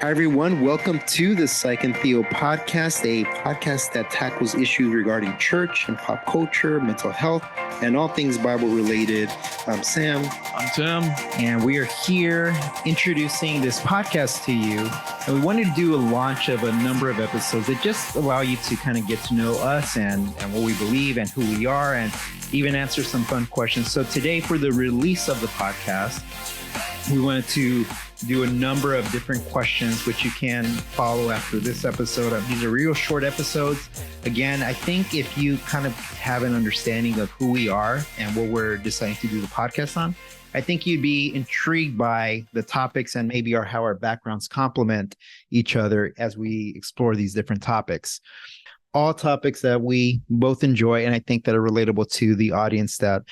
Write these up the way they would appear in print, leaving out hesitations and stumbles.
Hi, everyone. Welcome to the Psych and Theo Podcast, a podcast that tackles issues regarding church and pop culture, mental health, and all things Bible related. I'm Sam. I'm Tim. And we are here introducing this podcast to you. And we wanted to do a launch of a number of episodes that just allow you to kind of get to know us and what we believe and who we are, and even answer some fun questions. So today, for the release of the podcast, we wanted to do a number of different questions, which you can follow after this episode. These are real short episodes. Again, I think if you kind of have an understanding of who we are and what we're deciding to do the podcast on, I think you'd be intrigued by the topics and maybe how our backgrounds complement each other as we explore these different topics. All topics that we both enjoy, and I think that are relatable to the audience that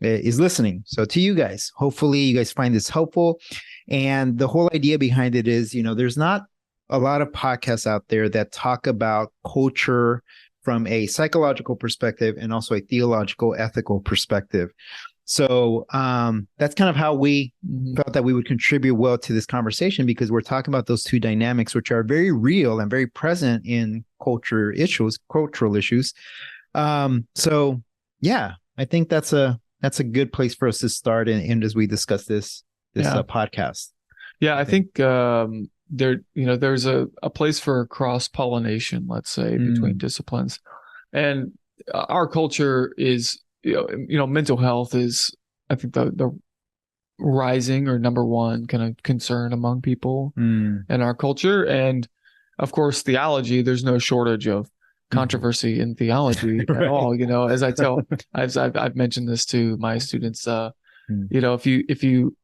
is listening. So to you guys, hopefully you guys find this helpful. And the whole idea behind it is, there's not a lot of podcasts out there that talk about culture from a psychological perspective and also a theological, ethical perspective. So that's kind of how we felt that we would contribute well to this conversation, because we're talking about those two dynamics, which are very real and very present in cultural issues. So yeah, I think that's a good place for us to start. And as we discuss this podcast. Yeah, I think there's a place for cross-pollination, let's say, between disciplines. And our culture is, mental health is, I think, the rising or number one kind of concern among people in our culture. And of course, theology, there's no shortage of controversy in theology at all. As I tell, I've mentioned this to my students, if you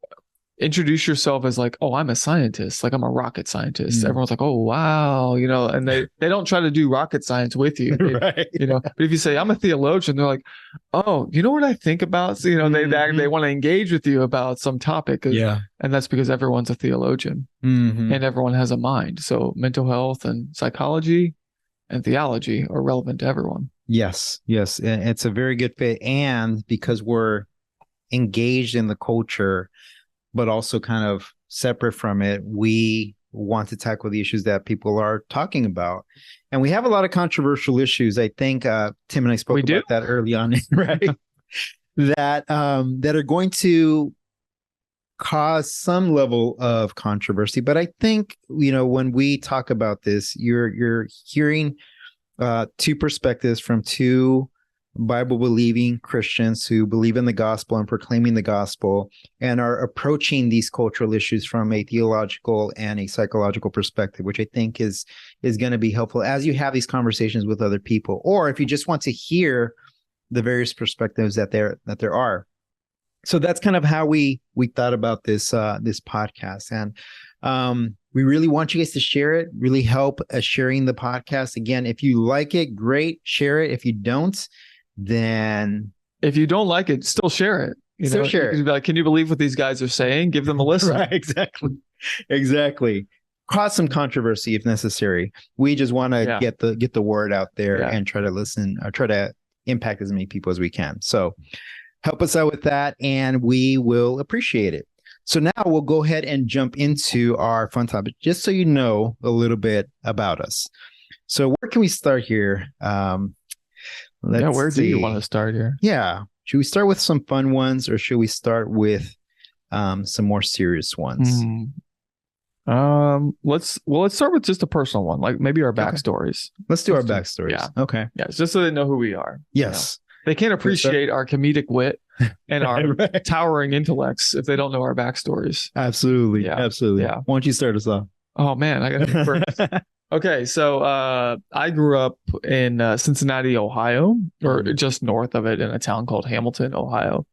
introduce yourself as like, oh, I'm a scientist, like I'm a rocket scientist. Everyone's like, oh, wow, and they don't try to do rocket science with you, Right. But if you say I'm a theologian, they're like, oh, you know what I think about? So, they want to engage with you about some topic. Yeah. And that's because everyone's a theologian and everyone has a mind. So mental health and psychology and theology are relevant to everyone. Yes. And it's a very good fit. And because we're engaged in the culture, but also kind of separate from it, we want to tackle the issues that people are talking about. And we have a lot of controversial issues. I think Tim and I spoke about that early on, right? that are going to cause some level of controversy. But I think, when we talk about this, you're hearing two perspectives from two Bible-believing Christians who believe in the gospel and proclaiming the gospel and are approaching these cultural issues from a theological and a psychological perspective, which I think is going to be helpful as you have these conversations with other people, or if you just want to hear the various perspectives that there are. So that's kind of how we thought about this podcast, and we really want you guys to share it. Really help sharing the podcast. Again, if you like it, great, share it. If you don't, then if you don't like it, still share it. Still share it. Be like, can you believe what these guys are saying? Give them a listen. Right, exactly. Cause some controversy if necessary. We just want to get the word out there and try to listen, or try to impact as many people as we can. So help us out with that, and we will appreciate it. So now we'll go ahead and jump into our fun topic, just so you know a little bit about us. So where can we start here? Where do you want to start here? Yeah. Should we start with some fun ones, or should we start with some more serious ones? Let's start with just a personal one, like maybe our backstories. Let's do our backstories. Yeah. Okay. Yeah, just so they know who we are. Yes. They can't appreciate our comedic wit and our towering intellects if they don't know our backstories. Absolutely. Yeah. Absolutely. Yeah. Why don't you start us off? Oh man, I got to think first. Okay, so I grew up in Cincinnati, Ohio, or just north of it in a town called Hamilton, Ohio.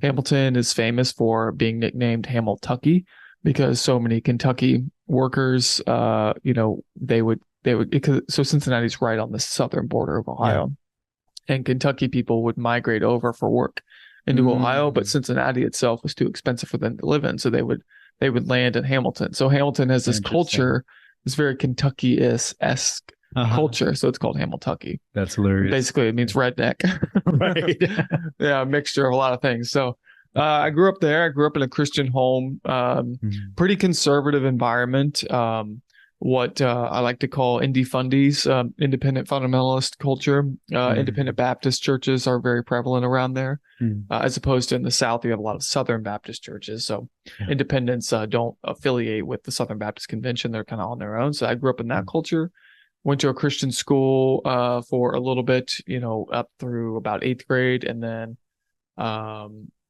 Hamilton is famous for being nicknamed Hamiltucky because so many Kentucky workers, they would so Cincinnati's right on the southern border of Ohio, and Kentucky people would migrate over for work into Ohio, but Cincinnati itself was too expensive for them to live in, so they would land in Hamilton. So Hamilton has this culture. It's very Kentucky-esque culture, so it's called Hamiltucky. That's hilarious. Basically, it means redneck. Right. Yeah, a mixture of a lot of things. So I grew up there. I grew up in a Christian home, pretty conservative environment. what I like to call indie fundies, independent fundamentalist culture. Independent Baptist churches are very prevalent around there, as opposed to in the South, you have a lot of Southern Baptist churches. So independents don't affiliate with the Southern Baptist Convention. They're kind of on their own. So I grew up in that culture, went to a Christian school for a little bit, up through about 8th grade, and then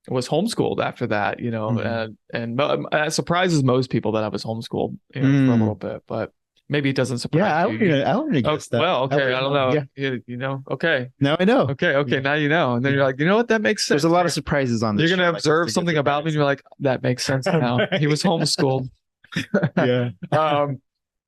was homeschooled after that, and it surprises most people that I was homeschooled for a little bit, but maybe it doesn't surprise you. I wouldn't guess that. Well, okay, I don't know. Yeah. Okay. Now I know. Okay, now you know. And then you're like, you know what? That makes sense. There's a lot of surprises on this. You're going to observe something about me and you're like, that makes sense now. Right. He was homeschooled. Yeah.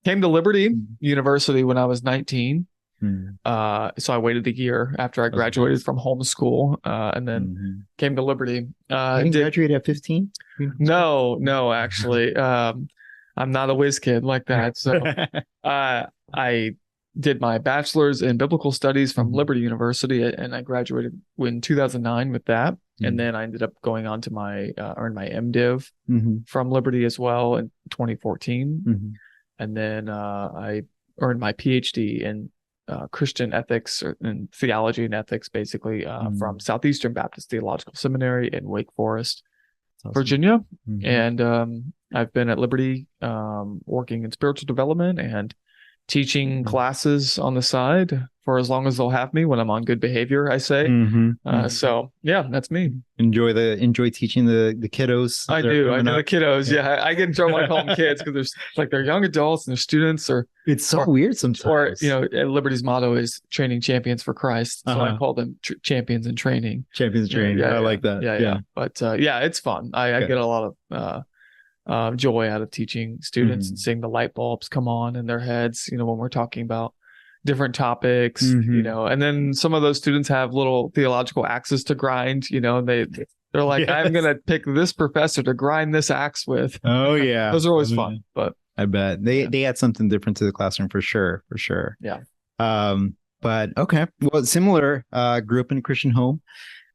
Came to Liberty University when I was 19. So I waited a year after I graduated from homeschool, and then came to Liberty. You graduated at 15? No, actually, I'm not a whiz kid like that. So I did my bachelor's in biblical studies from Liberty University, and I graduated in 2009 with that. And then I ended up going on to earn my MDiv from Liberty as well in 2014. And then I earned my PhD in Christian ethics and theology and ethics, basically, from Southeastern Baptist Theological Seminary in Wake Forest, Virginia. And I've been at Liberty working in spiritual development and teaching classes on the side for as long as they'll have me when I'm on good behavior, I say. So yeah, that's me. Enjoy teaching the kiddos. I do the kiddos. Yeah. I get in trouble when I call them kids because they're young adults and they're students, or it's so weird sometimes. Or Liberty's motto is training champions for Christ. So I call them champions in training. Champions in training. I like that. Yeah. But it's fun. I get a lot of joy out of teaching students and seeing the light bulbs come on in their heads, when we're talking about different topics, and then some of those students have little theological axes to grind, and they're like, I'm going to pick this professor to grind this axe with. Oh yeah. Those are always fun, but I bet they add something different to the classroom for sure. Yeah. But okay. Well, similar, grew up in a Christian home.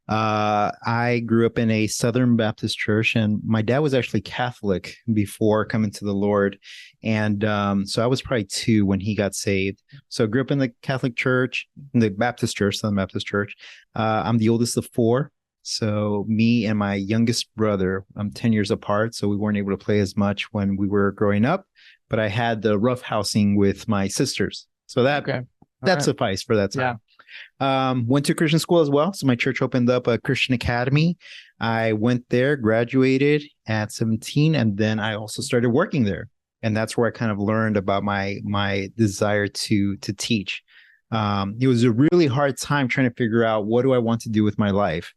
I grew up in a Southern Baptist church, and my dad was actually Catholic before coming to the Lord. And so I was probably 2 when he got saved. So I grew up in the Catholic church, in the Baptist church, Southern Baptist church. I'm the oldest of 4. So me and my youngest brother, I'm 10 years apart. So we weren't able to play as much when we were growing up, but I had the rough housing with my sisters. So that sufficed for that time. Yeah. Went to Christian school as well. So my church opened up a Christian academy. I went there, graduated at 17, and then I also started working there. And that's where I kind of learned about my desire to teach. It was a really hard time trying to figure out, what do I want to do with my life?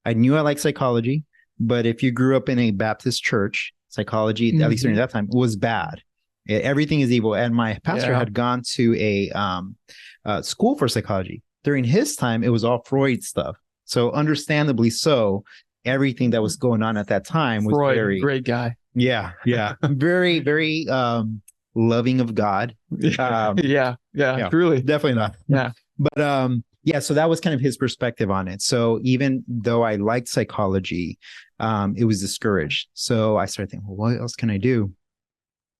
I knew I liked psychology, but if you grew up in a Baptist church, psychology, at least during that time, was bad. Everything is evil. And my pastor had gone to a school for psychology. During his time, it was all Freud stuff. So understandably so, everything that was going on at that time was Freud, very great guy. Yeah. Very, very loving of God. Yeah, truly. Definitely not. Yeah. But so that was kind of his perspective on it. So even though I liked psychology, it was discouraged. So I started thinking, well, what else can I do?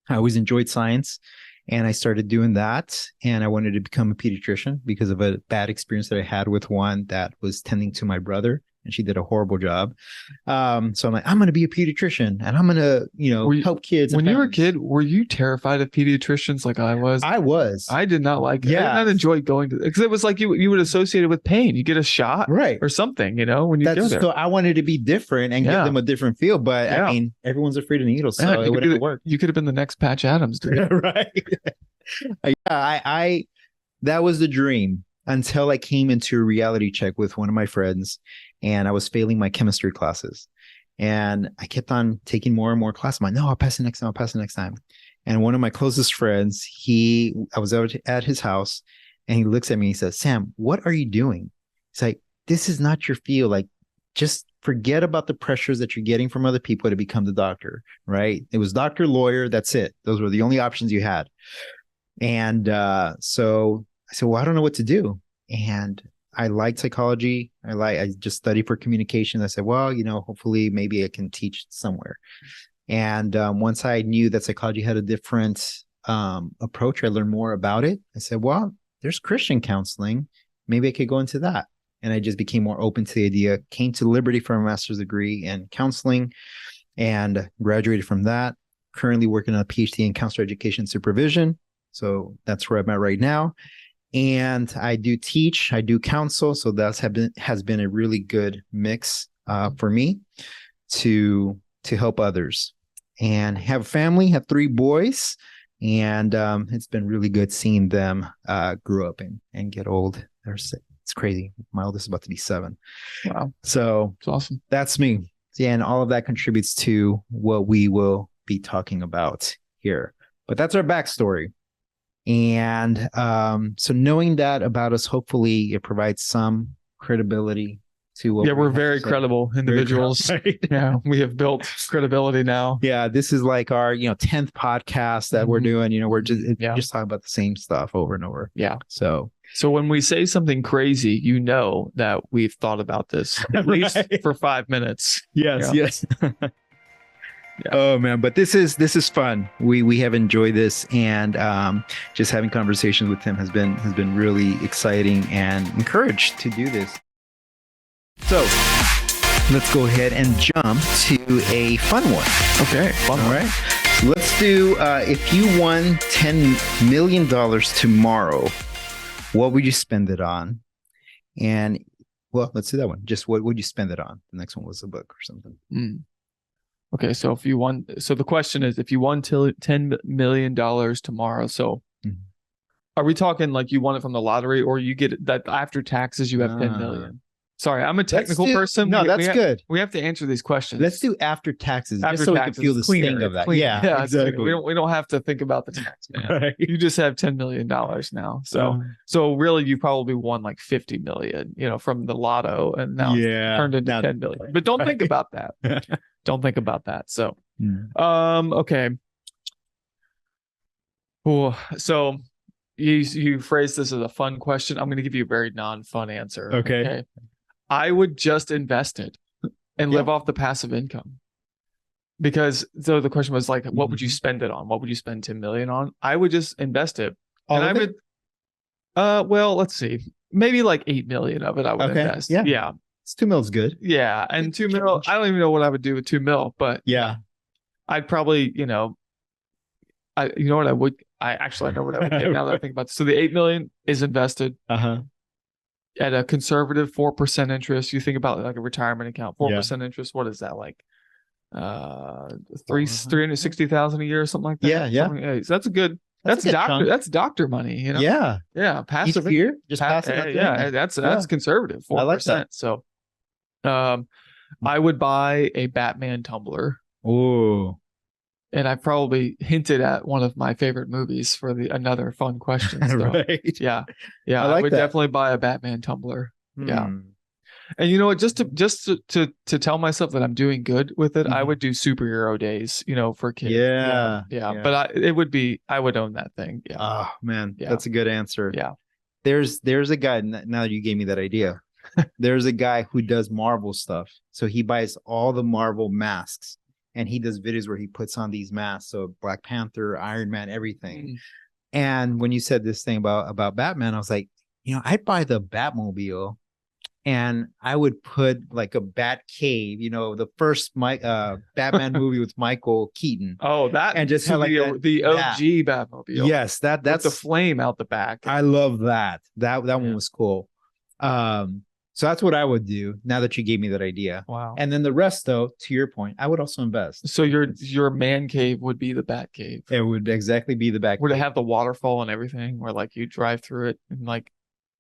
I always enjoyed science. And I started doing that, and I wanted to become a pediatrician because of a bad experience that I had with one that was tending to my brother, and she did a horrible job. So I'm like, I'm going to be a pediatrician, and I'm going to, help kids. When you were a kid, were you terrified of pediatricians like I was? I was. I did not like it. Yeah. I did not enjoy going to, because it was like you would associate it with pain. You get a shot, right, or something, when you go there. So I wanted to be different and give them a different feel, but I mean, everyone's afraid of needles, so it wouldn't work. You could have been the next Patch Adams, dude. Right. I that was the dream until I came into a reality check with one of my friends, and I was failing my chemistry classes, and I kept on taking more and more classes. I'm like, no, I'll pass it next time. And one of my closest friends, I was out at his house, and he looks at me and he says, Sam, what are you doing? He's like, this is not your field. Like, just forget about the pressures that you're getting from other people to become the doctor, right? It was doctor, lawyer. That's it. Those were the only options you had. And so I said, well, I don't know what to do. And I liked psychology. I just studied for communication. I said, well, hopefully maybe I can teach somewhere. And once I knew that psychology had a different approach. I learned more about it. I said, well, there's Christian counseling. Maybe I could go into that. And I just became more open to the idea, came to Liberty for a master's degree in counseling and graduated from that. Currently working on a PhD in counselor education supervision. So that's where I'm at right now. And I do teach, I do counsel. So that has been a really good mix for me to help others. And have a family, have 3 boys. And it's been really good seeing them grow up and get old. It's crazy. My oldest is about to be 7. Wow. So it's awesome. That's me. Yeah, and all of that contributes to what we will be talking about here. But that's our backstory. And so knowing that about us, hopefully it provides some credibility to what we're very credible individuals. Right? Yeah, we have built credibility now. Yeah, this is like our 10th podcast that we're doing. We're just talking about the same stuff over and over. Yeah. So when we say something crazy, that we've thought about this at least for 5 minutes. Yes. Oh man, but this is fun. We have enjoyed this, and just having conversations with him has been really exciting, and encouraged to do this. So let's go ahead and jump to a fun one. Okay, fun one. All right. So let's do if you won $10 million tomorrow, what would you spend it on? And well, let's do that one. Just what would you spend it on? The next one was a book or something. Okay, so the question is, if you won $10 million tomorrow, so are we talking like you won it from the lottery, or you get it that after taxes you have 10 million? Sorry, I'm a technical person. No, that's good. We have to answer these questions. Let's do after taxes, after just so taxes, we can feel the sting of that. Yeah, exactly. We don't have to think about the tax, man. Right. You just have $10 million now. So really, you probably won like 50 million, from the lotto, and now it's turned into 10 million. But don't think about that. Don't think about that. So, okay. Cool. So you phrased this as a fun question. I'm going to give you a very non-fun answer. Okay. I would just invest it and live off the passive income. Because so the question was like, what would you spend it on? What would you spend 10 million on? I would just invest it. Well, let's see. Maybe like 8 million of it I would invest. Yeah. It's 2 mil's good. Yeah. And 2 mil, I don't even know what I would do with 2 mil, but I'd probably, I know what I would get now that I think about this. So the 8 million is invested at a conservative 4% interest. You think about like a retirement account, 4% interest. What is that like? 360,000 a year or something like that. Yeah. So that's a good. That's doctor money. Yeah. Passive each year, just passive. That's conservative. 4%. I like that. So, I would buy a Batman tumbler. Oh. And I probably hinted at one of my favorite movies for another fun question. So, right. Yeah. I would definitely buy a Batman tumbler. Yeah. And you know what? Just to tell myself that I'm doing good with it, I would do superhero days, for kids. Yeah. But I would own that thing. Yeah. Oh man, that's a good answer. Yeah. There's a guy, now that you gave me that idea, there's a guy who does Marvel stuff. So he buys all the Marvel masks, and he does videos where he puts on these masks. So Black Panther, Iron Man, everything. And when you said this thing about Batman, I was like, I'd buy the Batmobile, and I would put like a Bat Cave, the first Batman movie with Michael Keaton. Oh, that, and just have like the OG Batmobile. Yes, that's with the flame out the back. I love that. That one was cool. So that's what I would do now that you gave me that idea. Wow. And then the rest, though, to your point, I would also invest. So your man cave would be the Bat Cave. It would exactly be the Bat Cave. Would it have the waterfall and everything, where like you drive through it and like?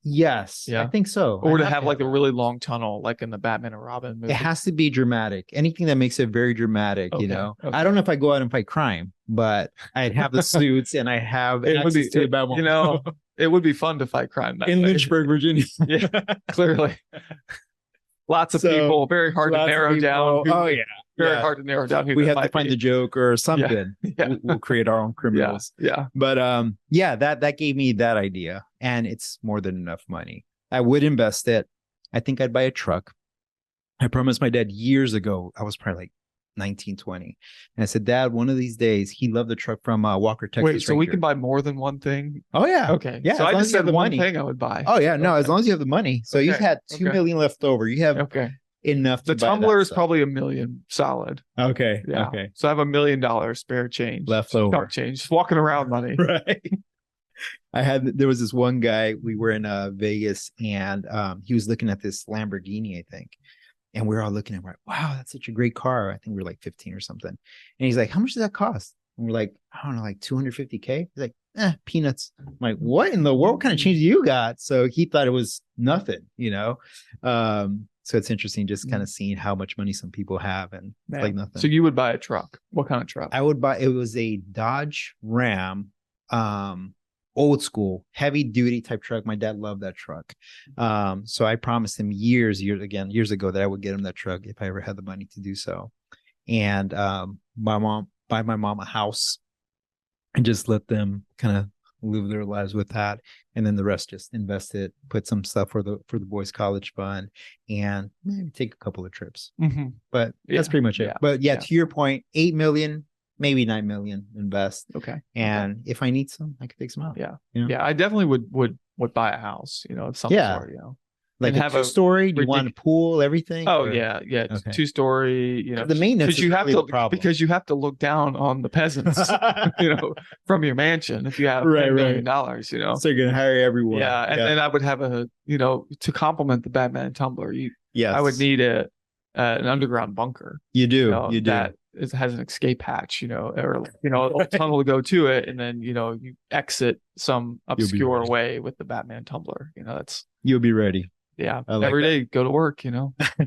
Yes, I think so. Or would it have like a really long tunnel, like in the Batman and Robin movie? It has to be dramatic. Anything that makes it very dramatic, Okay. I don't know if I go out and fight crime, but I'd have the suits and I have access to the Batman. It would be fun to fight crime in Lynchburg, Virginia. Yeah, clearly. Lots of people. Very hard to narrow down. Very hard to narrow down who we have to find the joke or something. Yeah. We'll create our own criminals. Yeah. But that gave me that idea, and it's more than enough money. I would invest it. I think I'd buy a truck. I promised my dad years ago. I was probably like 1920. And I said, Dad, one of these days, he loved the truck from Walker, Texas. Wait, so we Ranger. can buy more than one thing? Oh yeah. Okay. Yeah. So as I long just as you have said the one money. thing I would buy. Oh yeah. No, Okay. as long as you have the money. So you Okay. had 2 million left over. You have Okay. enough to The buy tumbler that is stuff. probably $1 million solid. Okay. Yeah. Okay. So I have $1 million spare change. Left over. Chunk change. Just walking around money. Right. There was this one guy, we were in Vegas, and he was looking at this Lamborghini, I think. And we were all looking at it, we're like, wow, that's such a great car. I think we were like 15 or something. And he's like, how much does that cost? And we're like, I don't know, like 250K. He's like, peanuts. I'm like, what in the world? What kind of change do you got? So he thought it was nothing, you know? So it's interesting just kind of seeing how much money some people have, and it's like nothing. So you would buy a truck. What kind of truck? I would buy, it was a Dodge Ram, old school, heavy duty type truck. My dad loved that truck. So I promised him years ago that I would get him that truck if I ever had the money to do so. And buy my mom a house and just let them kind of live their lives with that. And then the rest just invest it, put some stuff for the boys' college fund, and maybe take a couple of trips. Mm-hmm. But that's pretty much it. Yeah. But to your point, 8 million, maybe 9 million invest. Okay. And if I need some, I could take some out. Yeah. You know? Yeah. I definitely would buy a house, of some sort, Like and a have 2-story, do you want a pool, everything? Oh, or? yeah. Yeah. Okay. 2-story, The maintenance you have really to, the problem. because you have to look down on the peasants, from your mansion if you have Right, $10 million, So you're going to hire everyone. Yeah. And then I would have to complement the Batman tumbler, I would need an underground bunker. You do. You do. That has an escape hatch, or a tunnel to go to it, and then you exit some obscure way with the Batman tumbler. You'll be ready. Yeah, like every that. day go to work.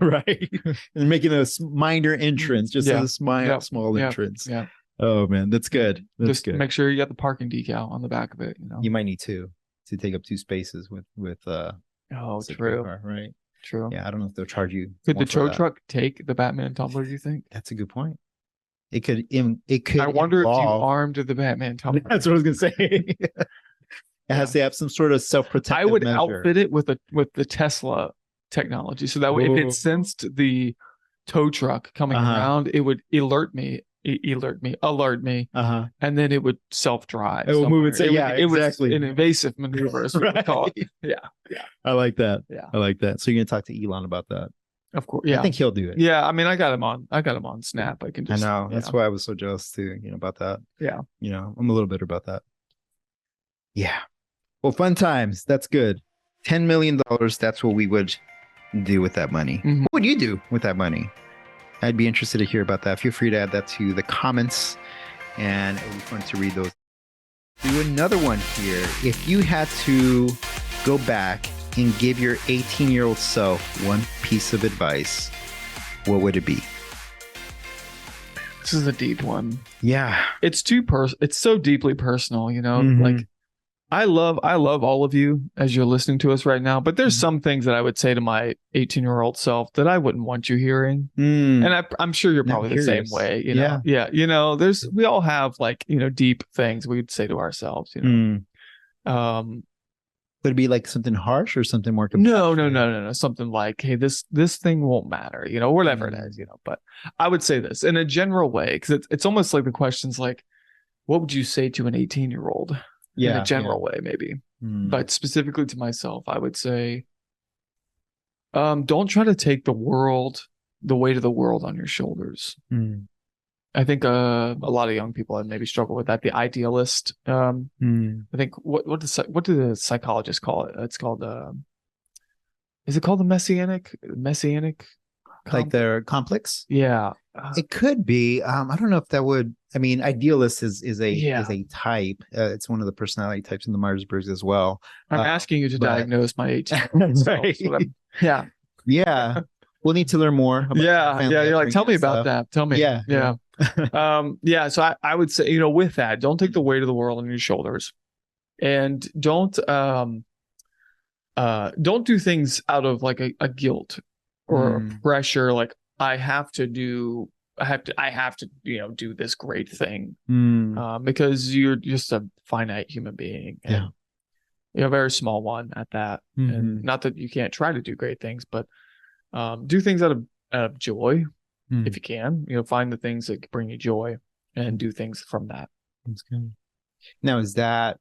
Right, and making a minor entrance, just a small entrance. Yeah. Oh man, that's good. That's just good. Make sure you got the parking decal on the back of it. You might need to take up 2 spaces with true. car, right? True. Yeah, I don't know if they'll charge you. Could the tow truck take the Batman tumbler? Do you think? That's a good point. It could. It could. I wonder if you armed the Batman tumbler. That's what I was gonna say. It has to have some sort of self-protective I would measure. outfit it with the Tesla technology, so that way, if it sensed the tow truck coming around, it would alert me, and then it would self-drive. It will move and say, it exactly. was an invasive maneuver, as we would call it. Yeah. I like that. Yeah, I like that. So you're gonna talk to Elon about that? Of course. Yeah, I think he'll do it. Yeah, I mean, I got him on Snap. I can just. I know. That's why I was so jealous too. About that. Yeah. I'm a little bitter about that. Yeah. Well, fun times. That's good. $10 million. That's what we would do with that money. Mm-hmm. What would you do with that money? I'd be interested to hear about that. Feel free to add that to the comments, and it would be fun to read those. Do another one here. If you had to go back and give your 18-year-old self one piece of advice, what would it be? This is a deep one. Yeah. It's it's so deeply personal, Mhm. like I love all of you as you're listening to us right now, but there's some things that I would say to my 18-year-old self that I wouldn't want you hearing. And I'm sure you're probably the same way, Yeah. We all have deep things we'd say to ourselves, Would it be like something harsh or something more No. Something like, hey, this thing won't matter, whatever it is, But I would say this in a general way, because it's almost like the question's like, what would you say to an 18-year-old? In a general way, maybe. But specifically to myself, I would say, don't try to take the weight of the world on your shoulders. I think a lot of young people maybe struggle with that. The idealist. I think what do the psychologists call it? It's called is it called the messianic? Like their complex? Yeah. It could be. I don't know if that would. I mean, idealist is a type. It's one of the personality types in the Myers-Briggs as well. I'm asking you to diagnose my 18. Right. Yeah. Yeah. We'll need to learn more. About You're like, tell me about that. Tell me. Yeah. So I would say, with that, don't take the weight of the world on your shoulders, and don't do things out of like a guilt or a pressure. Like I have to do this great thing, because you're just a finite human being. And a very small one at that. And not that you can't try to do great things, but do things out of joy, if you can, find the things that bring you joy and do things from that. That's good. Now, is that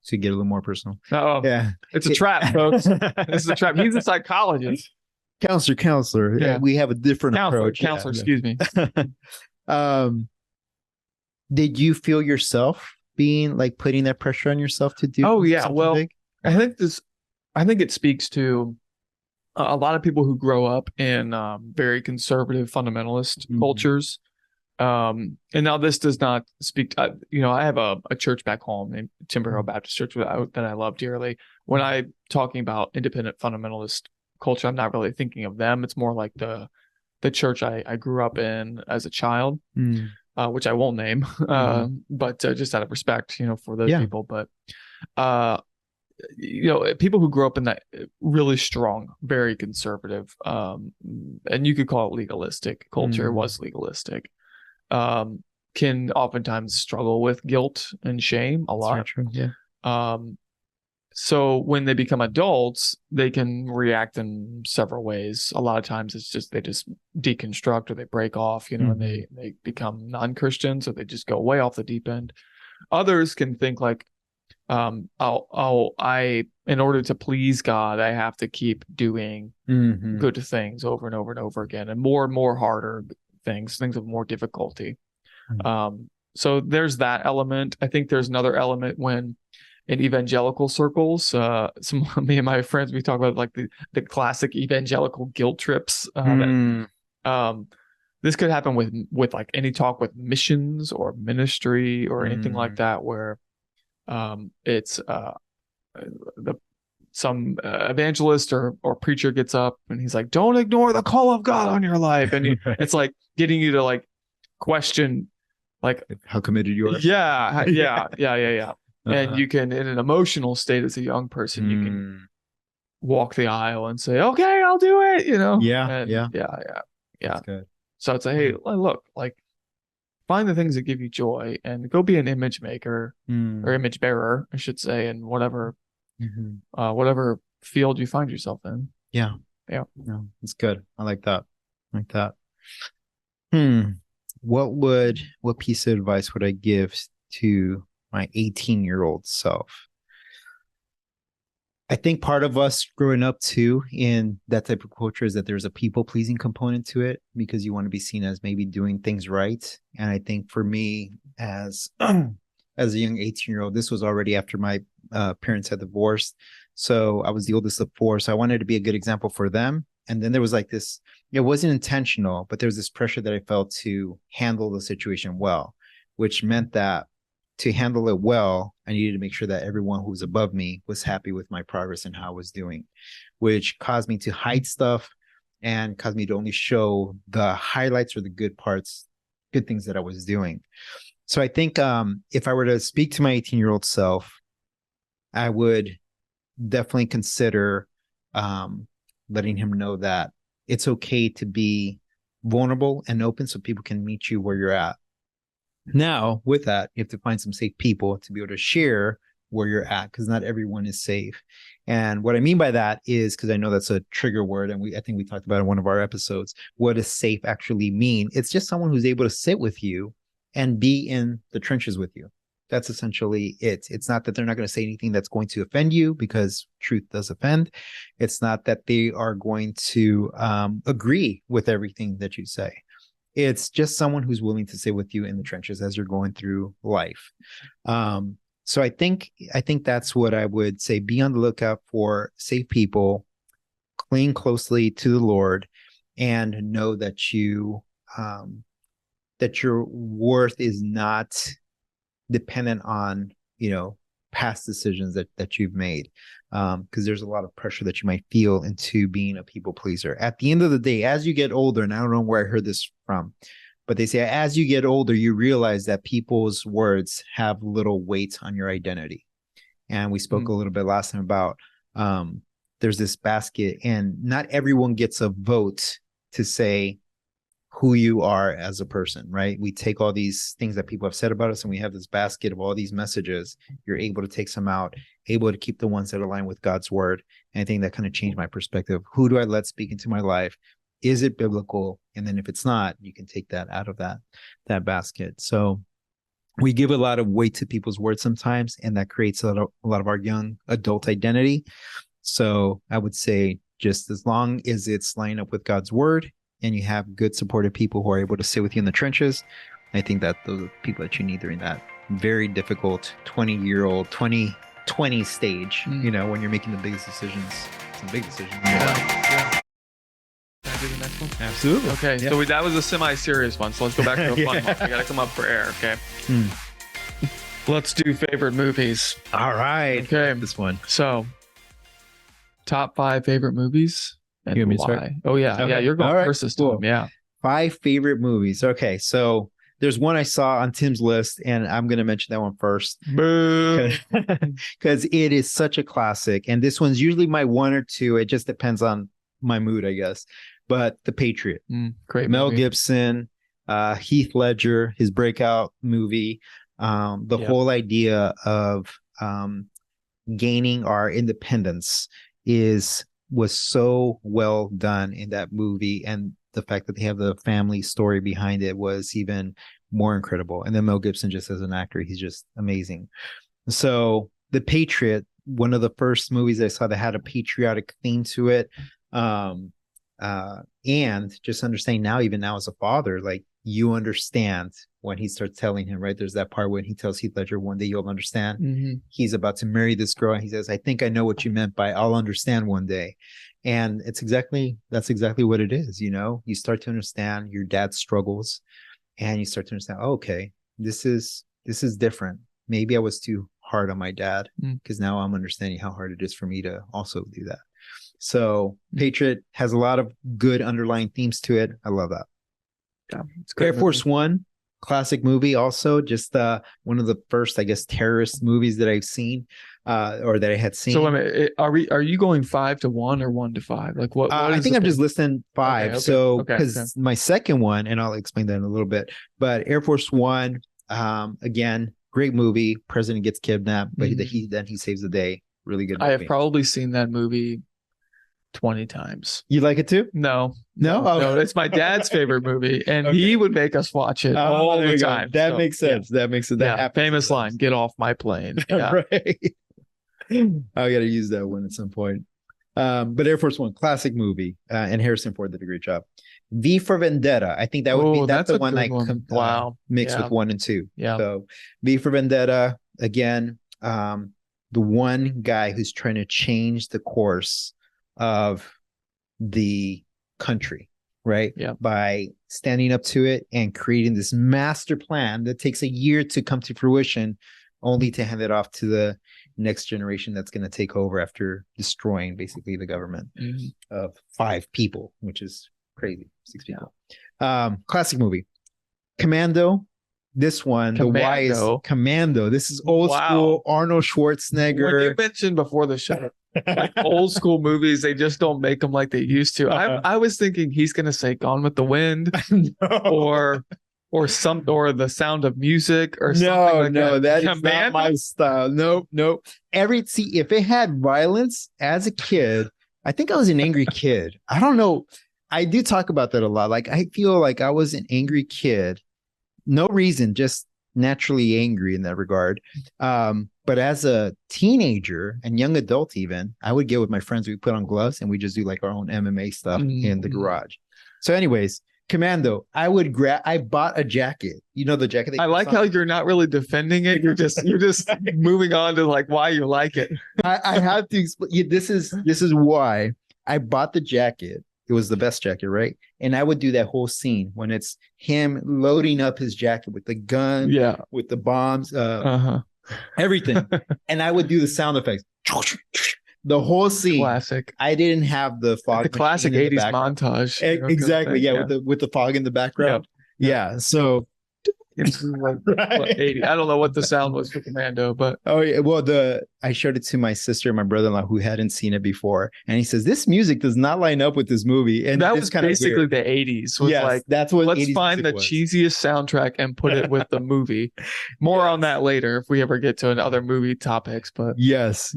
to get a little more personal? Oh, yeah, it's a trap, folks. This is a trap. He's a psychologist. Counselor. Yeah. We have a different approach. Counselor, excuse me. Did you feel yourself being like putting that pressure on yourself to do? Oh yeah. Well, big? I think it speaks to a lot of people who grow up in very conservative fundamentalist cultures. And now this does not speak to, I have a church back home named Timber Hill Baptist Church that I love dearly. When I'm talking about independent fundamentalist culture, I'm not really thinking of them. It's more like the church I grew up in as a child, which I won't name, but just out of respect, for those people. But, people who grew up in that really strong, very conservative, and you could call it legalistic culture, it was legalistic, can oftentimes struggle with guilt and shame a lot. That's true. Yeah. So when they become adults, they can react in several ways. A lot of times it's just they just deconstruct or they break off, and they become non-Christians, or they just go way off the deep end. Others can think like, in order to please God, I have to keep doing good things over and over and over again, and more harder things of more difficulty. So there's that element. I think there's another element when in evangelical circles, me and my friends, we talk about like the classic evangelical guilt trips. This could happen with like any talk with missions or ministry or anything like that, where it's some evangelist or preacher gets up and he's like, don't ignore the call of God on your life. And it's like getting you to like question like how committed you are. Yeah. And you can, in an emotional state as a young person, you can walk the aisle and say, okay, I'll do it, Yeah. That's good. So it's like, hey, look, like find the things that give you joy and go be an image maker or image bearer, I should say, in whatever field you find yourself in. Yeah. No, it's good. I like that. What piece of advice would I give to my 18-year-old self? I think part of us growing up too in that type of culture is that there's a people-pleasing component to it, because you want to be seen as maybe doing things right. And I think for me as a young 18-year-old, this was already after my parents had divorced. So I was the oldest of four. So I wanted to be a good example for them. And then there was like this, it wasn't intentional, but there was this pressure that I felt to handle the situation well, which meant that to handle it well, I needed to make sure that everyone who was above me was happy with my progress and how I was doing, which caused me to hide stuff and caused me to only show the highlights or the good parts, good things that I was doing. So I think if I were to speak to my 18-year-old self, I would definitely consider letting him know that it's okay to be vulnerable and open so people can meet you where you're at. Now, with that, you have to find some safe people to be able to share where you're at, because not everyone is safe. And what I mean by that is, because I know that's a trigger word, and I think we talked about it in one of our episodes, what does safe actually mean? It's just someone who's able to sit with you and be in the trenches with you. That's essentially it. It's not that they're not going to say anything that's going to offend you, because truth does offend. It's not that they are going to agree with everything that you say. It's just someone who's willing to sit with you in the trenches as you're going through life. So I think that's what I would say. Be on the lookout for safe people, cling closely to the Lord, and know that that your worth is not dependent on, past decisions that you've made. Because there's a lot of pressure that you might feel into being a people pleaser. At the end of the day, as you get older, and I don't know where I heard this from, but they say as you get older, you realize that people's words have little weight on your identity. And we spoke a little bit last time about there's this basket, and not everyone gets a vote to say who you are as a person, right? We take all these things that people have said about us, and we have this basket of all these messages. You're able to take some out, able to keep the ones that align with God's word. And I think that kind of changed my perspective. Who do I let speak into my life? Is it biblical? And then if it's not, you can take that out of that basket. So we give a lot of weight to people's words sometimes, and that creates a lot of our young adult identity. So I would say just as long as it's lined up with God's word and you have good supportive people who are able to sit with you in the trenches, I think that those are the people that you need during that very difficult 20-year-old, 2020 stage, you know, when you're making the biggest decisions. Some big decisions. Yeah. Can I do the next one? Absolutely. Okay, Yeah. so that was a semi-serious one, so let's go back to a fun one. We gotta come up for air, okay? Let's do favorite movies. All right. Okay. This one. So, top 5 favorite movies and You want me to why? start? Oh yeah, Okay. yeah. You're going All right. first this Cool. time. Yeah. 5 favorite movies. Okay, so there's one I saw on Tim's list, and I'm going to mention that one first Boo. because it is such a classic. And this one's usually my 1 or 2. It just depends on my mood, I guess. But The Patriot, Great Mel movie. Gibson, Heath Ledger, his breakout movie. The whole idea of gaining our independence was so well done in that movie, and the fact that they have the family story behind it was even more incredible. And then Mel Gibson, just as an actor, he's just amazing. So The Patriot, one of the first movies I saw that had a patriotic theme to it. And just understanding now, even now as a father, like, you understand when he starts telling him, right? There's that part when he tells Heath Ledger, one day you'll understand. He's about to marry this girl, and he says, I think I know what you meant by I'll understand one day. And that's exactly what it is. You know, you start to understand your dad's struggles, and you start to understand, oh, okay, this is different. Maybe I was too hard on my dad, because now I'm understanding how hard it is for me to also do that. So Patriot has a lot of good underlying themes to it. I love that. Yeah, it's great. Air Force One, classic movie. Also, just one of the first, I guess, terrorist movies that I've seen, or that I had seen. So are you going 5 to 1 or 1 to 5? Like what? I think I'm just listing 5. Okay, so because my second one, and I'll explain that in a little bit. But Air Force One, again, great movie. President gets kidnapped, but he saves the day. Really good movie. I have probably seen that movie 20 times. You like it too? No. Oh. It's my dad's favorite movie, and he would make us watch it all the time. That makes sense. That makes sense. Yeah, famous line, get off my plane. Yeah. Right. I got to use that one at some point. But Air Force One, classic movie, and Harrison Ford did a great job. V for Vendetta. I think that would be that's the one I mix with 1 and 2. Yeah. So V for Vendetta, again, the one guy who's trying to change the course of the country, right? Yeah. By standing up to it and creating this master plan that takes a year to come to fruition, only to hand it off to the next generation that's going to take over after destroying basically the government of 5 people, which is crazy. 6 people. Classic movie. Commando. This one, the wise Commando. This is old school Arnold Schwarzenegger. When you mentioned before the show, like old school movies, they just don't make them like they used to. I was thinking he's going to say Gone with the Wind or The Sound of Music or something like that. That is not my style. Nope. If it had violence as a kid, I think I was an angry kid. I don't know. I do talk about that a lot. Like, I feel like I was an angry kid. No reason, just naturally angry in that regard. But as a teenager and young adult, even, I would get with my friends. We put on gloves and we just do like our own MMA stuff in the garage. So anyways, Commando, I bought a jacket. You know, the jacket. I like how you're not really defending it. You're just moving on to like why you like it. I have to explain. This is why I bought the jacket. It was the best jacket, right? And I would do that whole scene when it's him loading up his jacket with the gun, with the bombs, everything. And I would do the sound effects. The whole scene. Classic. I didn't have the fog. The classic 80s montage. Exactly. Yeah, with the fog in the background. Yeah. So like, what, 80. I don't know what the sound was for Commando, but Oh yeah, well I showed it to my sister and my brother-in-law who hadn't seen it before, and he says this music does not line up with this movie, and that it's was kind of basically weird. the 80s. Was Yes, like, that's what let's 80s find the music was. cheesiest soundtrack and put it with the movie. More on that later if we ever get to another movie topics. But Yes.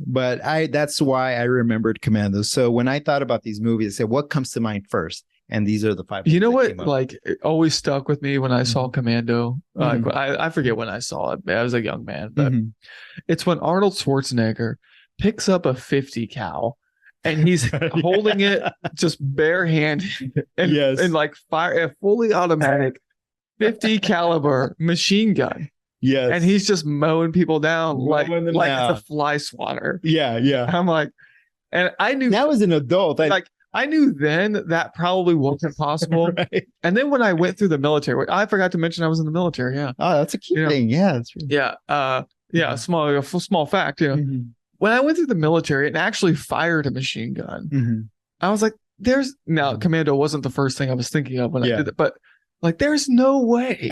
But that's why I remembered Commando. So when I thought about these movies, I said, what comes to mind first? And these are the five. you know that what? came up. Like, it always stuck with me when I saw Commando. Like, Mhm. I forget when I saw it. I was a young man, but Mhm. it's when Arnold Schwarzenegger picks up a 50 cal and he's holding it just barehanded and, Yes. and like fire a fully automatic 50 caliber machine gun. Yes. And he's just mowing people down like Mowing them it's down. a fly swatter. yeah. I'm like, and I knew Now as an adult, I knew then that probably wasn't possible. right? And then when I went through the military, I forgot to mention I was in the military. Yeah. Oh, that's a cute You know, thing. Yeah, that's true. Yeah. Yeah. A small fact. You know, Mhm. when I went through the military and actually fired a machine gun, Mhm. I was like, Commando wasn't the first thing I was thinking of when I Yeah. did it, but like, there's no way.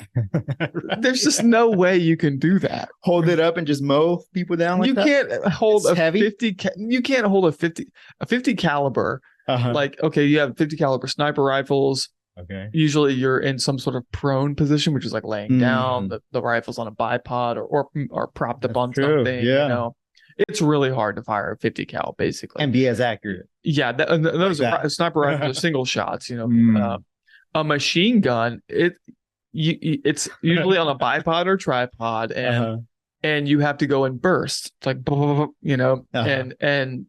There's just no way you can do that. Hold it up and just mow people down like You that? can't hold It's a heavy? 50. You can't hold a 50 caliber. Uh-huh. Like, okay, you have 50 caliber sniper rifles. Okay. Usually you're in some sort of prone position, which is like laying down. Mm. The rifle's on a bipod or propped up That's on true. something. Yeah. You know, it's really hard to fire a 50 cal, basically. And be as accurate. Yeah, and those Like that. sniper rifles are single shots. You know, Mm. a machine gun, it's usually on a bipod or tripod, and Uh-huh. and you have to go in bursts, like, you know, Uh-huh. and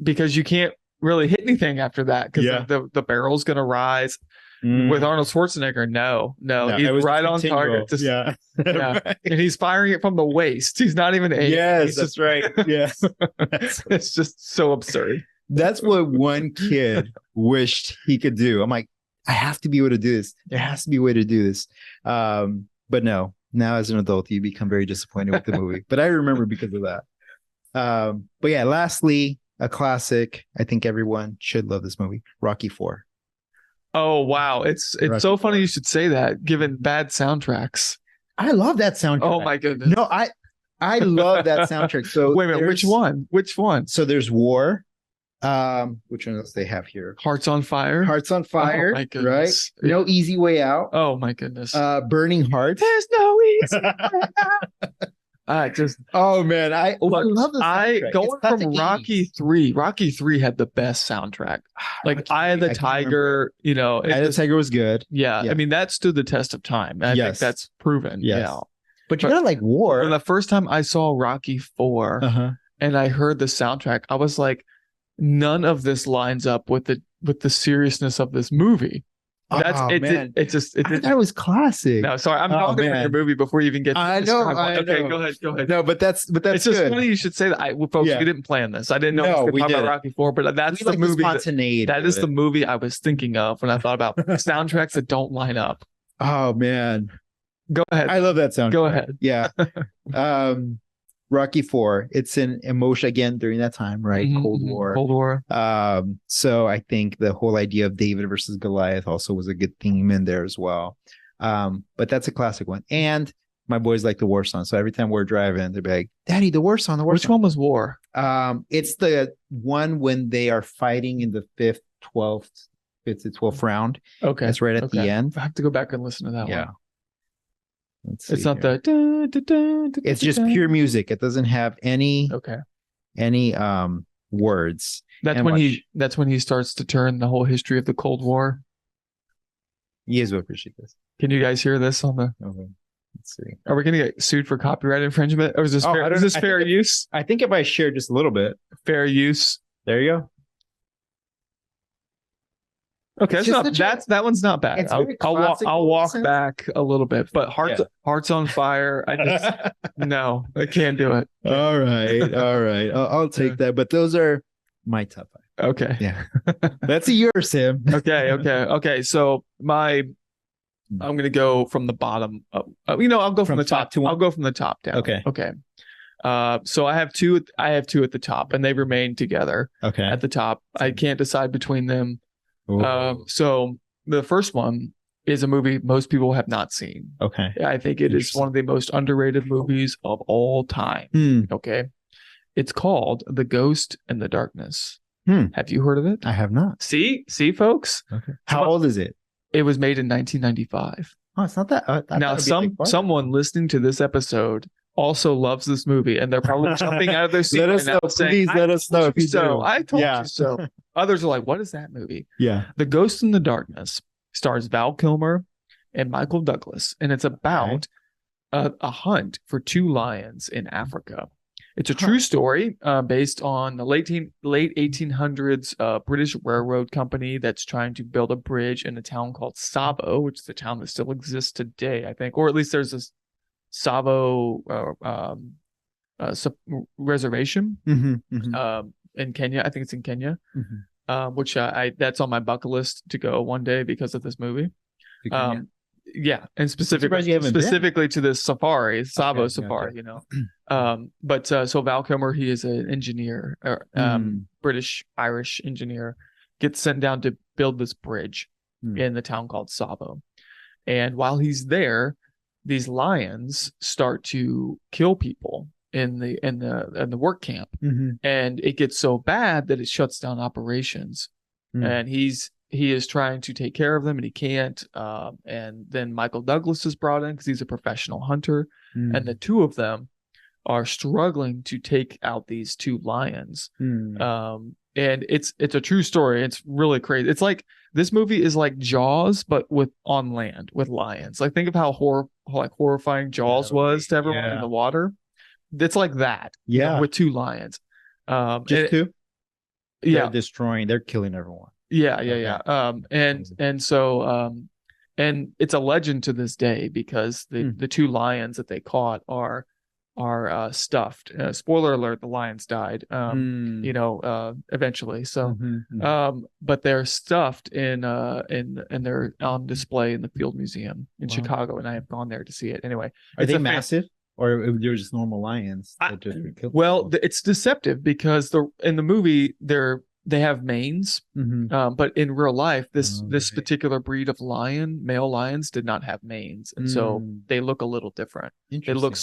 because you can't really hit anything after that because Yeah. the barrel's gonna rise. Mm. With Arnold Schwarzenegger, no, it he's was right on continual. target. Just, yeah. yeah. And he's firing it from the waist. He's not even aiming. Yes, He's that's just, right. Yeah. it's just so absurd. That's what one kid wished he could do. I'm like, I have to be able to do this. There has to be a way to do this. But no, now as an adult, you become very disappointed with the movie. But I remember because of that. But yeah, lastly, a classic. I think everyone should love this movie, Rocky IV. Oh wow, it's Rocky so funny IV. you should say that. Given bad soundtracks. I love that soundtrack. Oh my goodness. No, I love that soundtrack. So Wait a minute, which one? Which one? So there's War. Which one else they have here? Hearts on Fire. Hearts on Fire, Oh my right? goodness. No Easy Way Out. Oh my goodness. Burning Hearts. There's no easy. I just Oh man, I look, love this. soundtrack. going It's classic from 80s. Rocky 3. Rocky 3 had the best soundtrack. Like Rocky Eye of 3, the I can't remember. Tiger, you know. Eye of the Tiger was good. Yeah, Yeah. I mean that stood the test of time. And I think Yes. that's proven. Yes. You know. But you gotta like War. And the first time I saw Rocky 4 Uh-huh. and I heard the soundtrack, I was like, none of this lines up with the seriousness of this movie. That's Oh, it. man. It just. I thought it was classic. No, sorry, I'm Oh, talking about man. your movie before you even get. To I know, describe I it. Okay, know. go ahead. No, but that's It's just good. funny you should say that. Folks, Yeah. we didn't plan this. I didn't know No, we we were talking didn't. about Rocky 4, but that's We the like the movie. spontaneity That of is the it. movie I was thinking of when I thought about soundtracks that don't line up. Oh man, Go ahead. I love that soundtrack. Go ahead. Yeah. Rocky IV. It's an emotion again during that time, right? Mhm, Cold mhm. War. Cold War. So I think the whole idea of David versus Goliath also was a good theme in there as well. But that's a classic one. And my boys like the war song. So every time we're driving, they'll be like, Daddy, the war song, the war Which song. one was War? It's the one when they are fighting in the fifth to 12th round. Okay, That's right at the end. I have to go back and listen to that Yeah. one. Let's It's see not here. It's just pure music. It doesn't have any Okay. words. That's And when watch. that's when he starts to turn the whole history of the Cold War. You guys will appreciate this. Can you guys hear this on the? Okay. Let's see. Are we going to get sued for copyright infringement? Or is this Oh, I fair? don't Is this know. I fair think use? I think if I share just a little bit, Fair use. there you go. Okay, It's that's just not, such a- that one's not bad. It's I'll very walk. classic I'll walk sense. back a little bit, but hearts on fire. I just no, I can't do it. All right. I'll take that. But those are my top 5. Okay. Yeah. That's a yours, Sam. Okay. So I'm gonna go from the bottom up. I'll go from the top to one? I'll go from the top down. Okay. So I have two at the top, and they remain together Okay. at the top. I can't decide between them. Ooh. So the first one is a movie most people have not seen. Okay. I think it is one of the most underrated movies of all time. Okay. It's called The Ghost and the Darkness. Have you heard of it? I have not. See, folks. Okay. How old is it? It was made in 1995. Oh, it's not that. Now, someone listening to this episode also loves this movie, and they're probably jumping out of their seat. Let us know. Please let us know if you do. I told you so. Others are like, "What is that movie?" Yeah. The Ghost in the Darkness stars Val Kilmer and Michael Douglas, and it's about a hunt for 2 lions in Africa. It's a true story based on the late 1800s British railroad company that's trying to build a bridge in a town called Savo, which is a town that still exists today, I think, or at least there's this Savo reservation in Kenya. I think it's in Kenya, which that's on my bucket list to go one day because of this movie. Yeah, and specifically to this safari, Savo safari, you know. But so Val Kilmer, he is an engineer, British Irish engineer, gets sent down to build this bridge in the town called Savo, and while he's there, these lions start to kill people in the work camp, and it gets so bad that it shuts down operations, and he is trying to take care of them and he can't. And then Michael Douglas is brought in because he's a professional hunter. And the 2 of them are struggling to take out these 2 lions. And it's a true story. It's really crazy. It's like this movie is like Jaws, but on land with lions. Like think of how horrifying Jaws was to everyone in the water. It's like that. You know, with 2 lions. Just 2? Yeah. They're killing everyone. Yeah. And so it's a legend to this day because the 2 lions that they caught are stuffed. Spoiler alert: the lions died. Eventually. So, but they're stuffed and they're on display in the Field Museum in Chicago, and I have gone there to see it. Anyway, are they massive? Or they're just normal lions that just kill people? It's deceptive because in the movie they have manes, but in real life, this particular breed of male lions, did not have manes, and so they look a little different. They look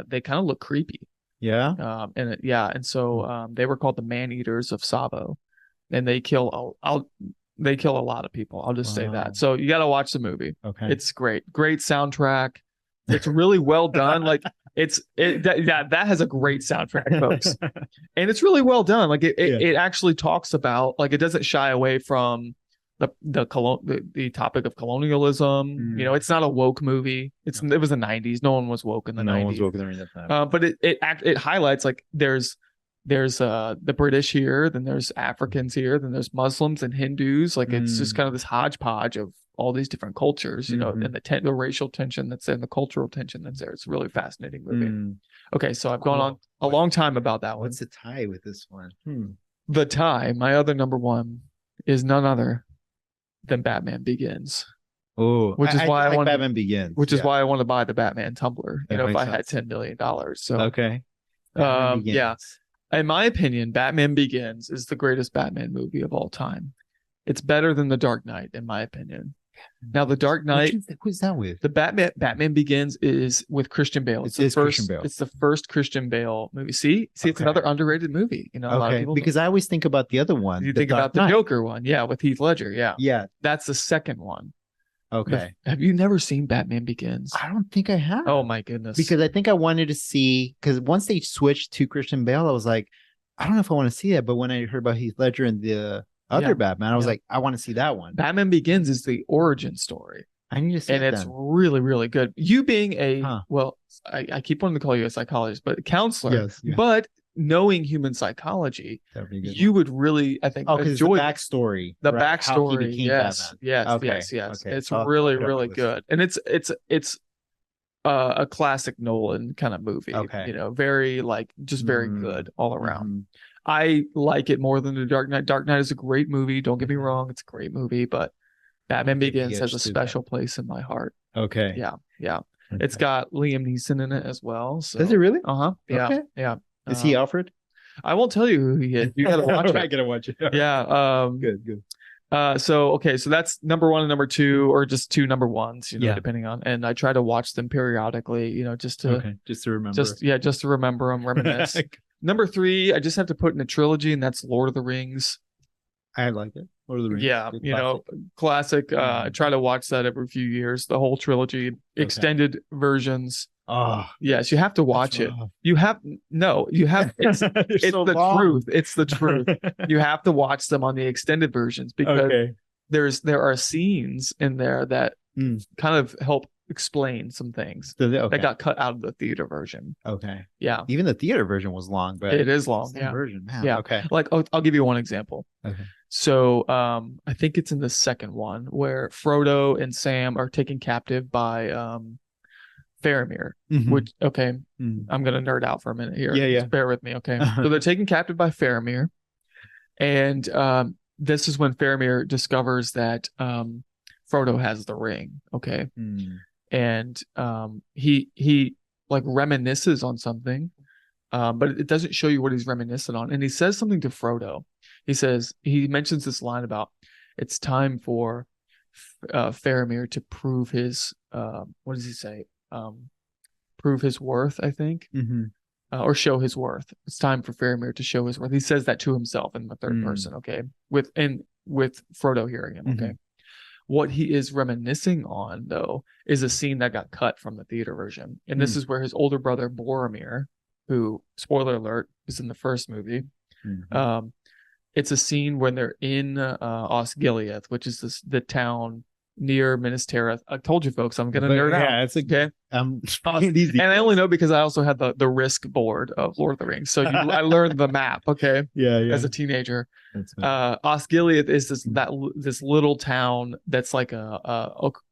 they kind of look creepy. Yeah. And so they were called the man eaters of Savo, and they kill a lot of people. I'll just say that. So you got to watch the movie. Okay. It's great soundtrack. It's really well done. Like that has a great soundtrack, folks, and it's really well done. Like it actually talks about, like, it doesn't shy away from the topic of colonialism. You know, it's not a woke movie. It was the 90s. No one was woke in the 90s. No one was woke during that time. But it highlights, like, there's the British here, then there's Africans here, then there's Muslims and Hindus. Like it's just kind of this hodgepodge of all these different cultures, you know, and the racial tension that's there and the cultural tension that's there. It's a really fascinating movie. Okay, so I've gone on a long time about that one. What's the tie with this one? The tie, my other number one, is none other than Batman Begins. Oh, which is why I want Batman Begins. Which is why I want to buy the Batman tumbler. You know, if I had $10 million. So okay, yeah. In my opinion, Batman Begins is the greatest Batman movie of all time. It's better than The Dark Knight, in my opinion. Now, The Dark Knight. Who's that with? The Batman Begins is with Christian Bale. It's the first Christian Bale movie. See, it's another underrated movie. You know, a lot of people because I always think about the other one. You think about the Joker one, with Heath Ledger, yeah. That's the second one. Okay. Have you never seen Batman Begins? I don't think I have. Oh my goodness! Because I think I wanted to see, because once they switched to Christian Bale, I was like, I don't know if I want to see that. But when I heard about Heath Ledger and the other Batman, I was like, I want to see that one. Batman Begins is the origin story. I need to see it. And it's really, really good. You being I keep wanting to call you a psychologist, but counselor, but knowing human psychology, you would really, I think, enjoy the backstory. The backstory, yes. It's really, really good, and it's a classic Nolan kind of movie. Okay, you know, very very good all around. I like it more than The Dark Knight. Dark Knight is a great movie. Don't get me wrong; it's a great movie, but Batman Begins has a special place in my heart. Okay, yeah. It's got Liam Neeson in it as well. So. Does it really? Yeah, okay. Yeah. Is he Alfred? I won't tell you who he is. You gotta watch it. I gotta watch it. Yeah. Good. So that's number one and number two, or just two number ones, depending on. And I try to watch them periodically, just to remember. Just to remember them, reminisce. Number three, I just have to put in a trilogy, and that's Lord of the Rings. I like it. Lord of the Rings. Yeah, classic. I try to watch that every few years, the whole trilogy, extended versions. Oh, yes, you have to watch it. You have it's so the long. Truth. It's the truth. You have to watch them on the extended versions because there are scenes in there that kind of help explain some things that got cut out of the theater version. Okay. Yeah. Even the theater version was long, but it is long. Yeah. Version. Man. Yeah. Okay. Like I'll give you one example. Okay. So I think it's in the second one where Frodo and Sam are taken captive by Faramir, which I'm gonna nerd out for a minute here. Yeah. Just bear with me, okay? So they're taken captive by Faramir, and this is when Faramir discovers that Frodo has the ring, okay? And he like reminisces on something, but it doesn't show you what he's reminiscing on. And he says something to Frodo. He mentions this line about it's time for Faramir to prove his what does he say? Prove his worth, I think, or show his worth. It's time for Faramir to show his worth. He says that to himself in the third person, okay, with Frodo hearing him, okay. What he is reminiscing on, though, is a scene that got cut from the theater version, and this is where his older brother Boromir, who, spoiler alert, is in the first movie. It's a scene when they're in Osgiliath, which is the town near Minas Tirith. I told you, folks, I'm gonna nerd out. Yeah, it's okay. And I only know because I also had the Risk board of Lord of the Rings, so I learned the map. Okay, yeah. As a teenager, Osgiliath is this little town that's like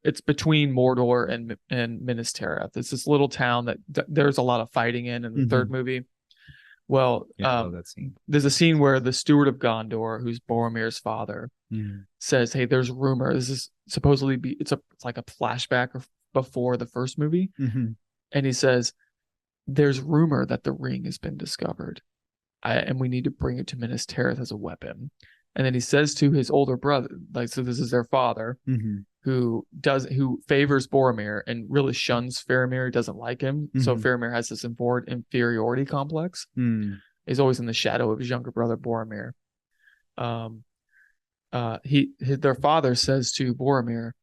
it's between Mordor and Minas Tirith. It's this little town that there's a lot of fighting in the third movie. Well, that scene. There's a scene where the Steward of Gondor, who's Boromir's father, says, "Hey, there's rumor. This is supposedly it's like a flashback of before the first movie," and he says, "There's rumor that the ring has been discovered, and we need to bring it to Minas Tirith as a weapon." And then he says to his older brother, so this is their father, who favors Boromir and really shuns Faramir, doesn't like him. So Faramir has this inferiority complex. He's always in the shadow of his younger brother Boromir. Their father says to Boromir,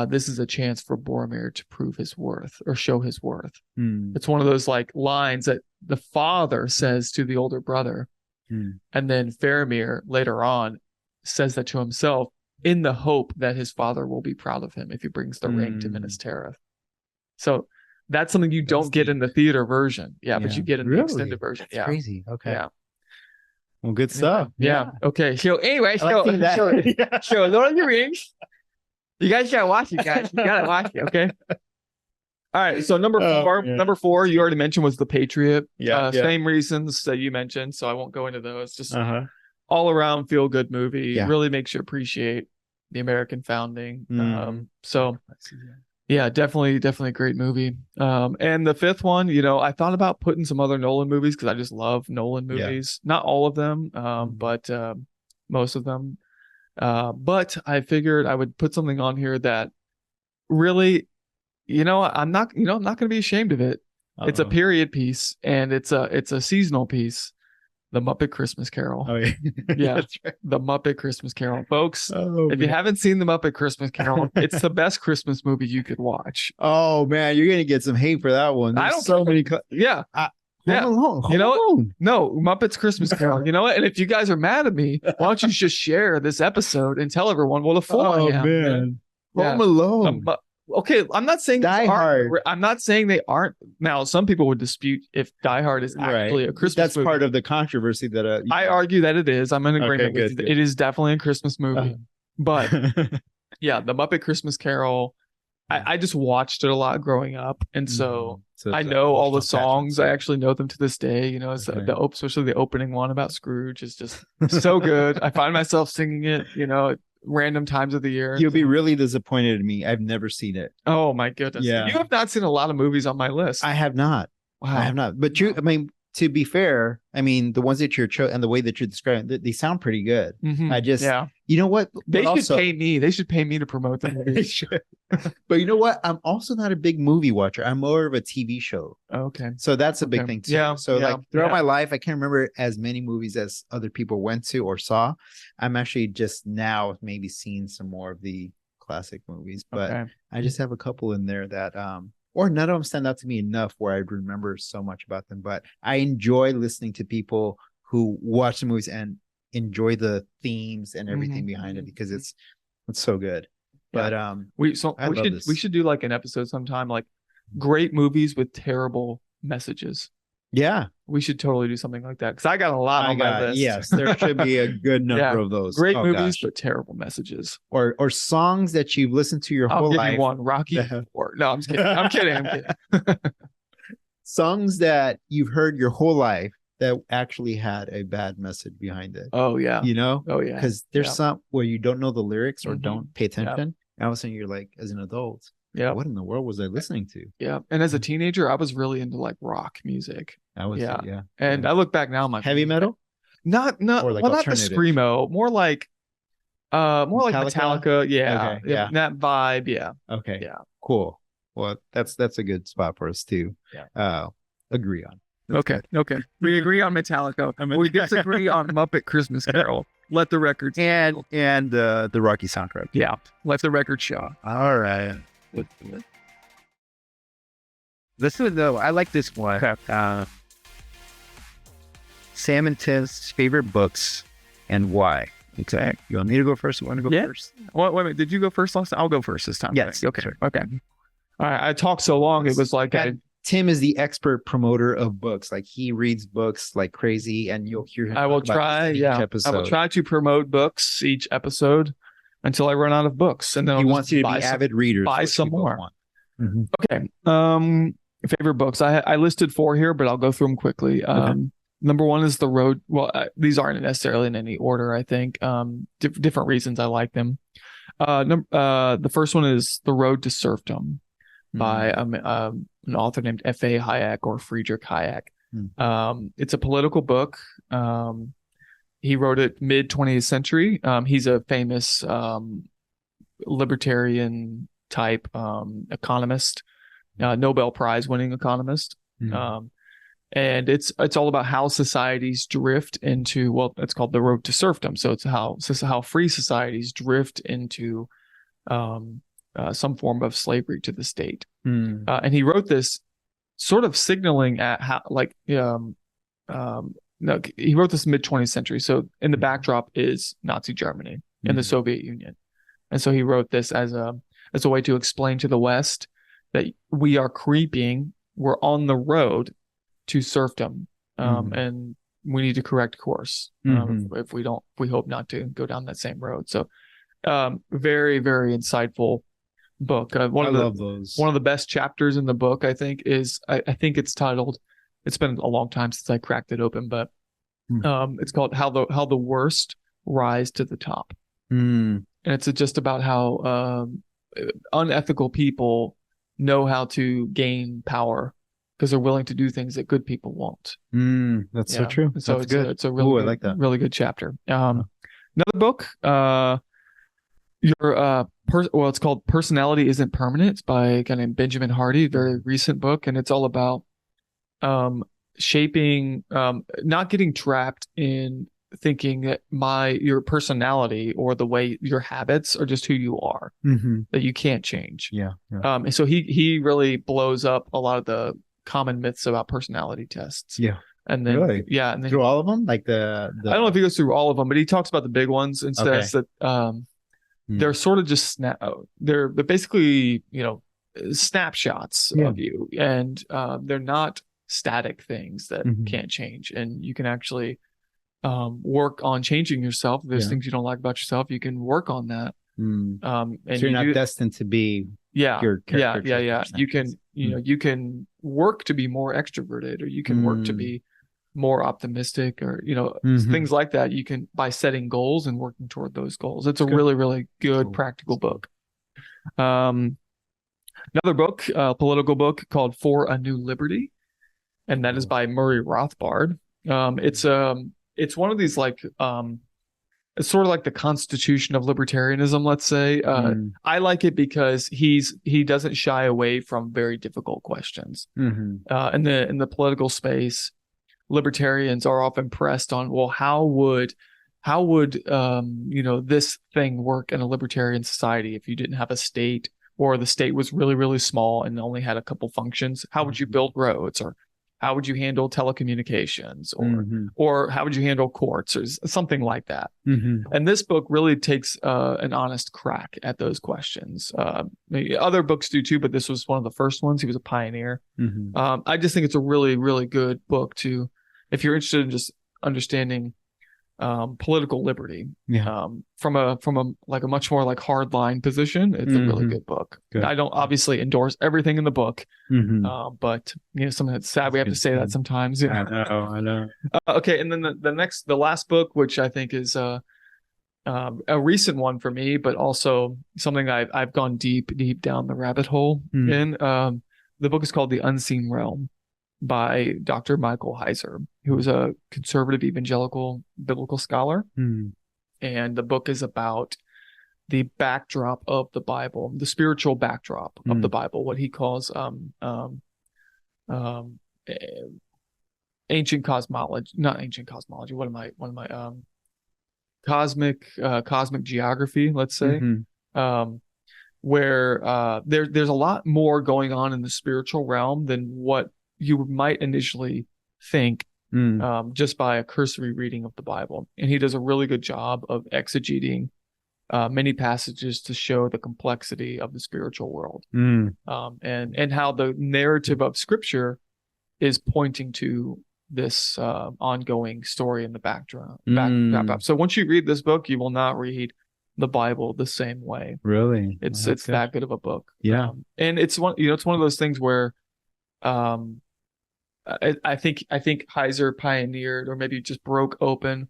this is a chance for Boromir to prove his worth or show his worth. It's one of those like lines that the father says to the older brother. And then Faramir later on says that to himself in the hope that his father will be proud of him if he brings the ring to Minas Tirith. So that's something you don't get in the theater version. Yeah, but you get in the extended version. That's crazy. Okay. Yeah. Well, good stuff. Yeah. Okay. So anyway, show Lord of the Rings. You guys gotta watch it, guys. You gotta watch it, okay? All right. So number four, you already mentioned, was The Patriot. Same reasons that you mentioned, so I won't go into those. Just all around feel good movie. Really makes you appreciate the American founding. Definitely a great movie. And the fifth one, I thought about putting some other Nolan movies because I just love Nolan movies. Not all of them, but most of them. But I figured I would put something on here that really, I'm not going to be ashamed of it. It's a period piece, and it's a seasonal piece. The Muppet Christmas Carol. Oh, yeah. Yeah. That's right. The Muppet Christmas Carol. Folks, if you haven't seen The Muppet Christmas Carol, it's the best Christmas movie you could watch. Oh, man, you're going to get some hate for that one. There's so many. Home Alone. No, Muppets Christmas Carol. You know what? And if you guys are mad at me, why don't you just share this episode and tell everyone what a fool I am. Oh, man. Home Alone. Okay, I'm not saying Die Hard. I'm not saying they aren't. Now, some people would dispute if Die Hard is actually a Christmas movie. That's part of the controversy that I argue that it is. I'm in agreement with you. It is definitely a Christmas movie. But yeah, The Muppet Christmas Carol, I just watched it a lot growing up. And so I know all the songs. I actually know them to this day. Especially the opening one about Scrooge is just so good. I find myself singing it, at random times of the year. You'll be really disappointed in me. I've never seen it. Oh my goodness. Yeah. You have not seen a lot of movies on my list. I have not. Wow. I have not. But to be fair, I mean, the ones that you're and the way that you're describing, they sound pretty good. I just, you know what? They should pay me. They should pay me to promote them. They should. But you know what? I'm also not a big movie watcher. I'm more of a TV show. Okay. So that's a big thing too. Yeah. So like throughout my life, I can't remember as many movies as other people went to or saw. I'm actually just now maybe seeing some more of the classic movies, but I just have a couple in there that or none of them stand out to me enough where I remember so much about them. But I enjoy listening to people who watch the movies and enjoy the themes and everything behind it, because it's so good. But we should do like an episode sometime, like great movies with terrible messages. Yeah, we should totally do something like that, because I got a lot on my list. Yes, there should be a good number of those. Great movies but terrible messages, or songs that you've listened to your whole life. I'll give you one, Rocky. Or no, I'm just kidding. I'm kidding. Songs that you've heard your whole life that actually had a bad message behind it. Oh yeah, you know. Oh yeah, because there's some where you don't know the lyrics or don't pay attention, and all of a sudden you're like, as an adult, what in the world was I listening to? Yeah, and as a teenager, I was really into like rock music. I was, and I look back now, my heavy metal, not well, not the screamo, more like Metallica. Yeah, that vibe. Yeah. Okay. Yeah. Cool. Well, that's a good spot for us to agree on. Okay. We agree on Metallica. We disagree on Muppet Christmas Carol. Let the record and the Rocky soundtrack. Yeah. Let the record show. All right. This is I like this one. Okay. Sam and Tim's favorite books and why. Okay. You want me to go first? You want to go first? Wait a minute. Did you go first last time? I'll go first this time. Yes. Okay. Sure. Okay. All right. I talked so long. It was like Tim is the expert promoter of books. Like he reads books like crazy, and you'll hear him. I will try. I will try to promote books each episode until I run out of books, and then he wants you to be avid readers. Buy some more. Okay. Favorite books. I listed 4 here, but I'll go through them quickly. Number 1 is The Road. Well, these aren't necessarily in any order. I think different reasons I like them. The first one is The Road to Serfdom by an author named F.A. Hayek or Friedrich Hayek. It's a political book. He wrote it mid 20th century. He's a famous libertarian type economist, Nobel Prize winning economist. And it's all about how societies drift into, well, it's called The Road to Serfdom. So it's how free societies drift into some form of slavery to the state. And he wrote this sort of signaling at how, like, he wrote this mid 20th century. So in the backdrop is Nazi Germany and the Soviet Union. And so he wrote this as a way to explain to the West that we're on the road to serfdom, and we need to correct course. If we hope not to go down that same road. So very, very insightful book. I love those. One of the best chapters in the book, I think, is I think it's titled, it's been a long time since I cracked it open, but it's called How the Worst Rise to the Top. And it's just about how unethical people know how to gain power because they're willing to do things that good people won't. That's so true. So it's good. It's a really good, I like that. Really good chapter. Another book, it's called Personality Isn't Permanent. It's by a guy named Benjamin Hardy, very recent book, and it's all about shaping, not getting trapped in thinking that your personality or the way your habits are just who you are, that you can't change. And so he really blows up a lot of the common myths about personality tests. And then and then through all of them, like the I don't know if he goes through all of them, but he talks about the big ones and says that they're sort of just they're basically snapshots of you, and they're not static things that can't change, and you can actually work on changing yourself. If there's things you don't like about yourself, you can work on that. And so you're not destined to be your character. You can you can work to be more extroverted, or you can work to be more optimistic, or things like that. You can, by setting goals and working toward those goals. It's a really, really good practical book. Another book, a political book called For a New Liberty. and that is by Murray Rothbard. It's one of these like it's sort of like the Constitution of libertarianism, let's say. I like it because he doesn't shy away from very difficult questions. In the political space, libertarians are often pressed on, well, how would this thing work in a libertarian society if you didn't have a state, or the state was really, really small and only had a couple functions? How would you build roads, or how would you handle telecommunications, or how would you handle courts, or something like that? And this book really takes an honest crack at those questions. Other books do too, but this was one of the first ones. He was a pioneer. I just think it's a really, really good book to, if you're interested in just understanding political liberty from a like a much more like hardline position. It's a really good book. I don't obviously endorse everything in the book, but something that's sad we have to say that sometimes. I know. Okay, and then the last book, which I think is a recent one for me, but also something I've gone deep down the rabbit hole in. The book is called The Unseen Realm by Dr. Michael Heiser, who is a conservative evangelical biblical scholar. And the book is about the backdrop of the Bible, the spiritual backdrop of the Bible, what he calls ancient cosmology, not ancient cosmology. What am I cosmic geography, let's say. Where there's a lot more going on in the spiritual realm than what you might initially think just by a cursory reading of the Bible. And he does a really good job of exegeting many passages to show the complexity of the spiritual world, and how the narrative of Scripture is pointing to this ongoing story in the backdrop. So once you read this book, you will not read the Bible the same way. Really? It's that good of a book. Yeah. And it's one of those things where I think Heiser pioneered, or maybe just broke open,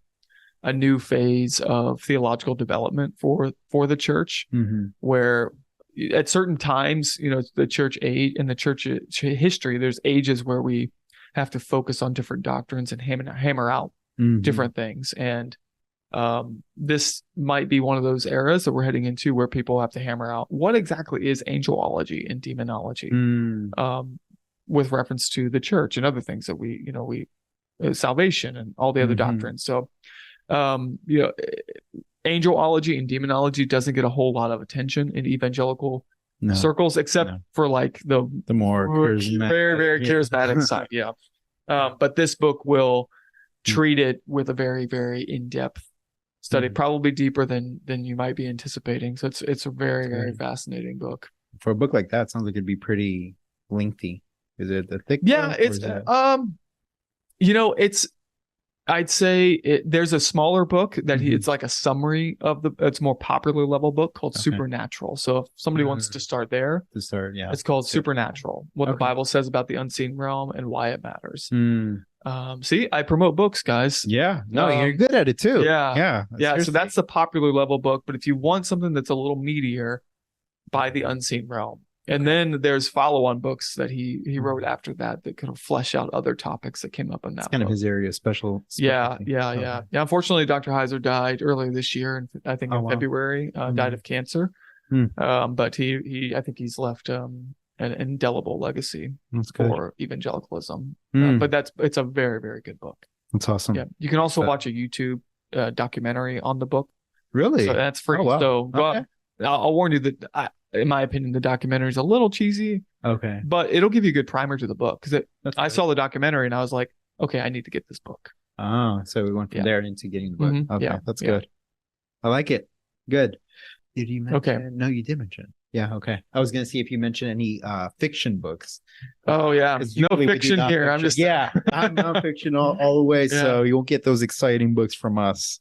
a new phase of theological development for the church, where at certain times, the church age in the church history, there's ages where we have to focus on different doctrines and hammer out different things. And this might be one of those eras that we're heading into where people have to hammer out what exactly is angelology and demonology, with reference to the church and other things that we salvation and all the other doctrines. So, angelology and demonology doesn't get a whole lot of attention in evangelical circles, except for like the more charismatic, very, very charismatic side. Yeah. But this book will treat it with a very, very in-depth study, probably deeper than you might be anticipating. So it's a very, very fascinating book. For a book like that, sounds like it'd be pretty lengthy. Is it a thick? Yeah, it's I'd say there's a smaller book that it's like a summary of it's more popular level book called Supernatural. So if somebody wants to start there, it's called Supernatural, what the Bible says about the unseen realm and why it matters. See, I promote books, guys. Yeah, no, you're good at it too. Yeah. So that's the popular level book. But if you want something that's a little meatier, buy the Unseen Realm. And then there's follow-on books that he wrote after that kind of flesh out other topics that came up in that. It's kind of his area, special. Yeah. Unfortunately, Dr. Heiser died earlier this year, I think in February. Died of cancer. But I think he's left an indelible legacy for evangelicalism. But it's a very, very good book. That's awesome. Yeah, you can also watch a YouTube documentary on the book. Really? So that's free. Oh, wow. So I'll warn you that in my opinion, the documentary is a little cheesy. Okay. But it'll give you a good primer to the book, because I saw the documentary and I was like, okay, I need to get this book. Oh, so we went from there into getting the book. Okay, that's good. I like it. Good. Did you mention? Okay. No, you did mention. Yeah. Okay. I was going to see if you mentioned any fiction books. Oh yeah. No fiction here. I'm just I'm nonfiction all the way. Yeah. So you won't get those exciting books from us.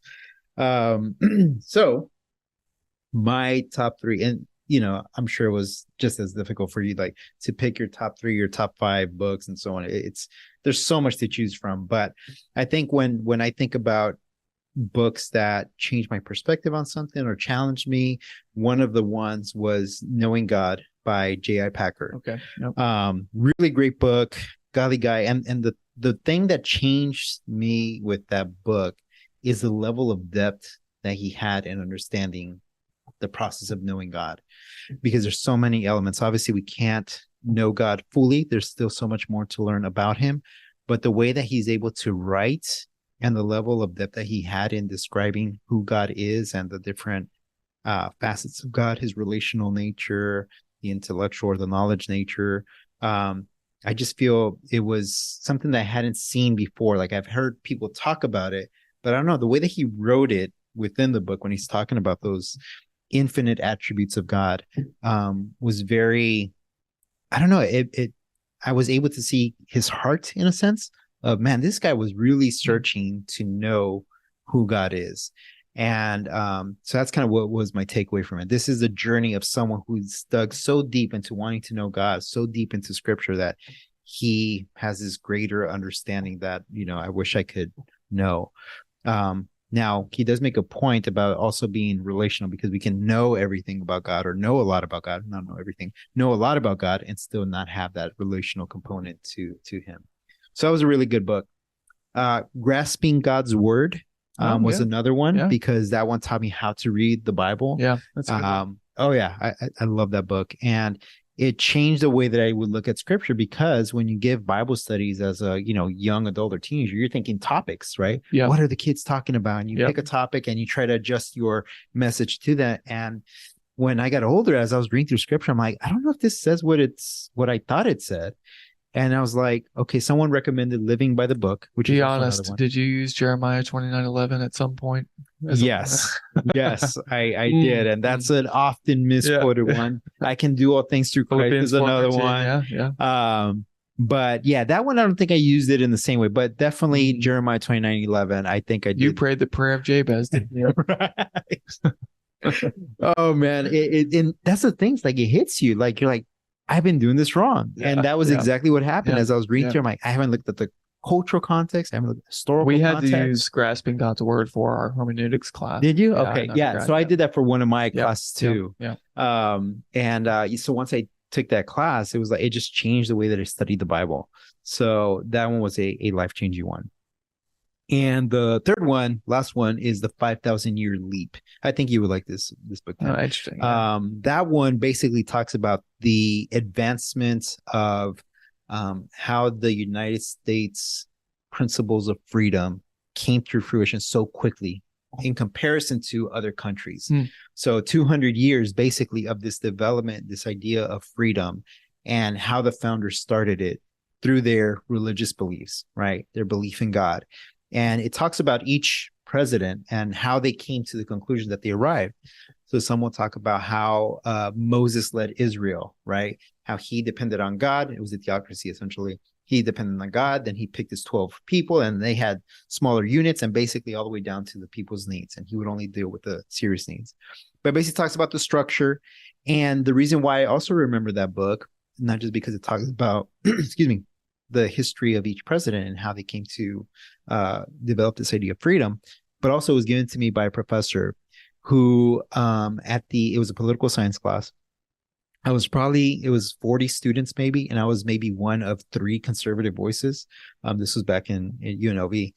So my top three, and I'm sure it was just as difficult for you, like to pick your top three, your top five books and so on. There's so much to choose from, but I think when I think about books that changed my perspective on something or challenged me, one of the ones was Knowing God by J.I. Packer. Okay. Really great book. godly guy. And the thing that changed me with that book is the level of depth that he had in understanding the process of knowing God, because there's so many elements. Obviously, we can't know God fully. There's still so much more to learn about him, but the way that he's able to write and the level of depth that he had in describing who God is and the different facets of God, his relational nature, the intellectual or the knowledge nature. I just feel it was something that I hadn't seen before. Like, I've heard people talk about it, but I don't know, the way that he wrote it within the book when he's talking about those infinite attributes of God was very, I don't know, I was able to see his heart in a sense of, man, this guy was really searching to know who God is. And so that's kind of what was my takeaway from it. This is a journey of someone who's dug so deep into wanting to know God, so deep into scripture, that he has this greater understanding that, I wish I could know. Now, he does make a point about also being relational, because we can know everything about God, or know a lot about God, not know everything, know a lot about God, and still not have that relational component to him. So that was a really good book. Grasping God's Word was another one, because that one taught me how to read the Bible. Yeah, that's good. I love that book. And it changed the way that I would look at scripture, because when you give Bible studies as a, young adult or teenager, you're thinking topics, right? Yeah. What are the kids talking about? And you pick a topic and you try to adjust your message to that. And when I got older, as I was reading through scripture, I'm like, I don't know if this says what I thought it said. And I was like, okay, someone recommended Living by the Book, which Be is honest, did you use Jeremiah 29:11 at some point? Yes, I did. And that's an often misquoted one. I can do all things through Christ is another one. But yeah, that one, I don't think I used it in the same way, but definitely Jeremiah 29:11. I think I did. You prayed the prayer of Jabez, didn't you? Right. Oh man. And that's the thing. It's like, it hits you. Like, you're like, I've been doing this wrong. And that was exactly what happened as I was reading through. I'm like, I haven't looked at the cultural context. I haven't looked at the historical context. We had to use Grasping God's Word for our hermeneutics class. Did you? Okay. Yeah. So I did that for one of my classes too. Yeah. So once I took that class, it was like, it just changed the way that I studied the Bible. So that one was a life-changing one. And the third one, last one, is the 5,000 Year Leap. I think you would like this book. Oh, interesting. That one basically talks about the advancement of how the United States principles of freedom came through fruition so quickly in comparison to other countries. So 200 years basically of this development, this idea of freedom, and how the founders started it through their religious beliefs, right? Their belief in God. And it talks about each president and how they came to the conclusion that they arrived. So some will talk about how Moses led Israel, right? How he depended on God. It was a theocracy, essentially. He depended on God. Then he picked his 12 people, and they had smaller units, and basically all the way down to the people's needs. And he would only deal with the serious needs. But basically talks about the structure. And the reason why I also remember that book, not just because it talks about, the history of each president and how they came to develop this idea of freedom, but also was given to me by a professor who it was a political science class. It was 40 students maybe, and I was maybe one of 3 conservative voices. This was back in UNLV.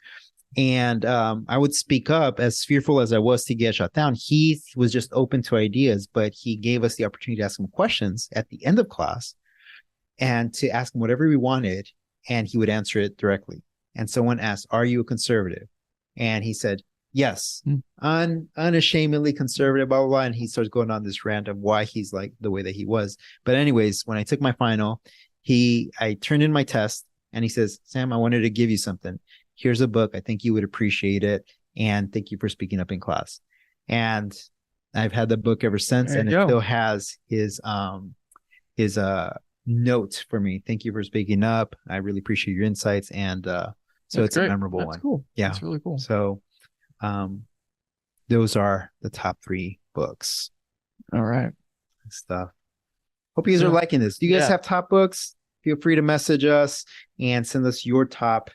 And I would speak up, as fearful as I was to get shot down. He was just open to ideas, but he gave us the opportunity to ask him questions at the end of class and to ask him whatever we wanted, and he would answer it directly. And someone asked, "Are you a conservative?" And he said, "Yes, unashamedly conservative, blah, blah, blah." And he starts going on this rant of why he's like the way that he was. But anyways, when I took my final, I turned in my test, and he says, "Sam, I wanted to give you something. Here's a book. I think you would appreciate it. And thank you for speaking up in class." And I've had the book ever since, and it still has his note for me. "Thank you for speaking up. I really appreciate your insights." And so it's a memorable one. Cool. Yeah. That's really cool. So those are the top 3 books. All right. Stuff. Hope you guys are liking this. Do you guys have top books? Feel free to message us and send us your top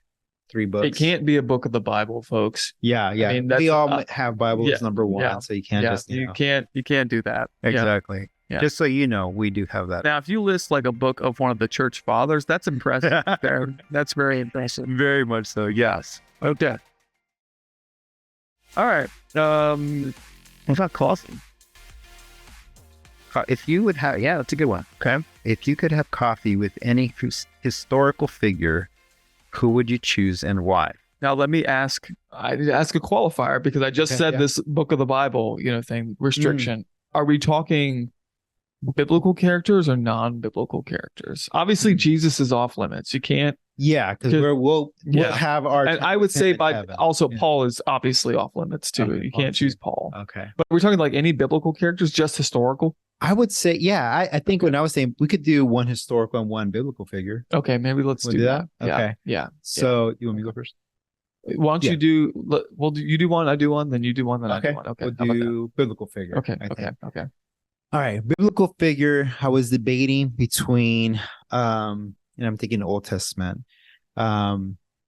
3 books. It can't be a book of the Bible, folks. Yeah. I mean, we all have Bibles number 1, so you can't just you can't do that. Exactly. Just so you know, we do have that. Now, if you list like a book of one of the church fathers, that's impressive. There, that's very impressive. Very much so. Yes. Okay. All right. What about coffee? If you would have, yeah, that's a good one. Okay. If you could have coffee with any historical figure, who would you choose and why? Now let me ask. I need to ask a qualifier because I just said this book of the Bible, thing restriction. Are we talking biblical characters or non-biblical characters? Obviously, Jesus is off limits. You can't. Yeah, because we'll have our. And I would say Paul is obviously off limits too. Okay, you can't choose Paul. Okay, but we're talking like any biblical characters, just historical. I would say, I think when I was saying we could do one historical and one biblical figure. Okay, maybe let's do that. Okay, yeah. So you want me to go first? Why don't you do? Well, you do one, I do one, then you do one, then I do one. Okay, we'll do biblical figure. Okay. All right, biblical figure. I was debating between, and I'm thinking Old Testament. I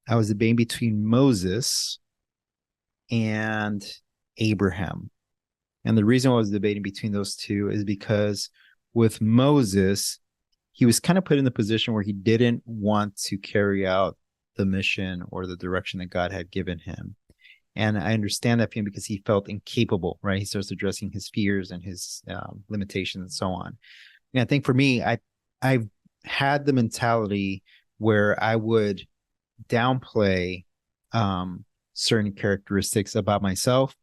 was debating between Moses and Abraham. And the reason I was debating between those two is because with Moses, he was kind of put in the position where he didn't want to carry out the mission or the direction that God had given him. And I understand that for him because he felt incapable, right? He starts addressing his fears and his limitations and so on. And I think for me, I've had the mentality where I would downplay certain characteristics about myself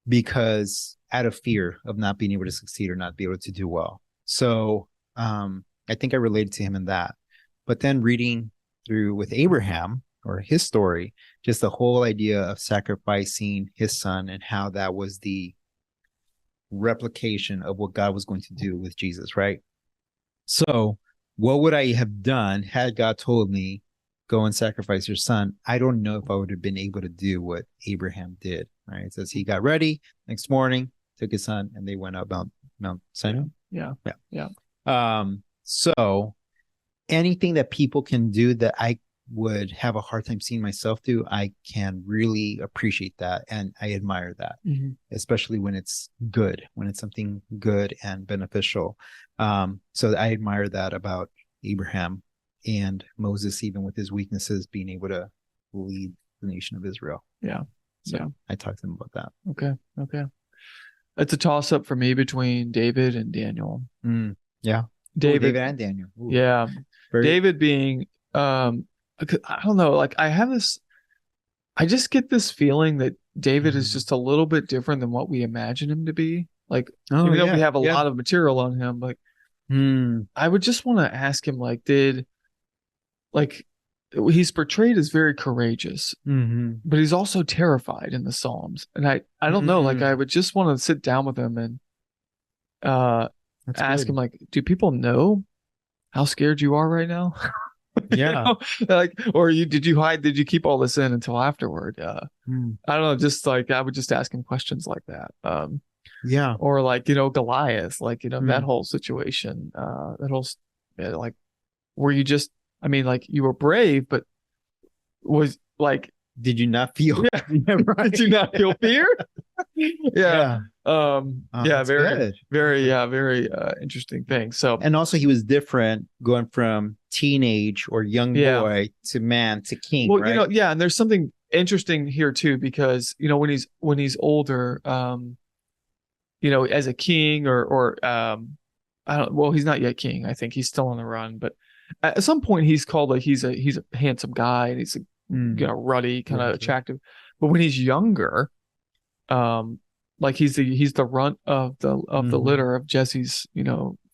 because out of fear of not being able to succeed or not be able to do well. So I think I related to him in that. But then reading through with Abraham or his story, just the whole idea of sacrificing his son and how that was the replication of what God was going to do with Jesus, right? So what would I have done had God told me, go and sacrifice your son? I don't know if I would have been able to do what Abraham did, right? It says he got ready next morning, took his son, and they went up Mount Sinai. Yeah. So anything that people can do that I would have a hard time seeing myself do, I can really appreciate that. And I admire that, especially when it's good, when it's something good and beneficial. So I admire that about Abraham and Moses, even with his weaknesses, being able to lead the nation of Israel. Yeah. So I talked to him about that. Okay. It's a toss up for me between David and Daniel. Yeah. David and Daniel. Ooh. Yeah. David being, I don't know, like I just get this feeling that David is just a little bit different than what we imagine him to be. Like, even though we have a lot of material on him, like, I would just want to ask him, he's portrayed as very courageous, but he's also terrified in the Psalms. And I don't know, like, I would just want to sit down with him and ask him, like, do people know how scared you are right now? Yeah. Did you keep all this in until afterward? I don't know. Just like, I would just ask him questions like that. Or like, Goliath, like, that whole situation, were you just, you were brave, but was like, did you not feel? Right. Did you not feel fear? Yeah. Very interesting thing. So, and also he was different going from teenage or young boy to man to king. Well, right? And there's something interesting here too, because when he's older, as a king or he's not yet king. I think he's still on the run, but at some point he's called he's a handsome guy and he's ruddy, kind of attractive. But when he's younger, he's the runt of the litter of Jesse's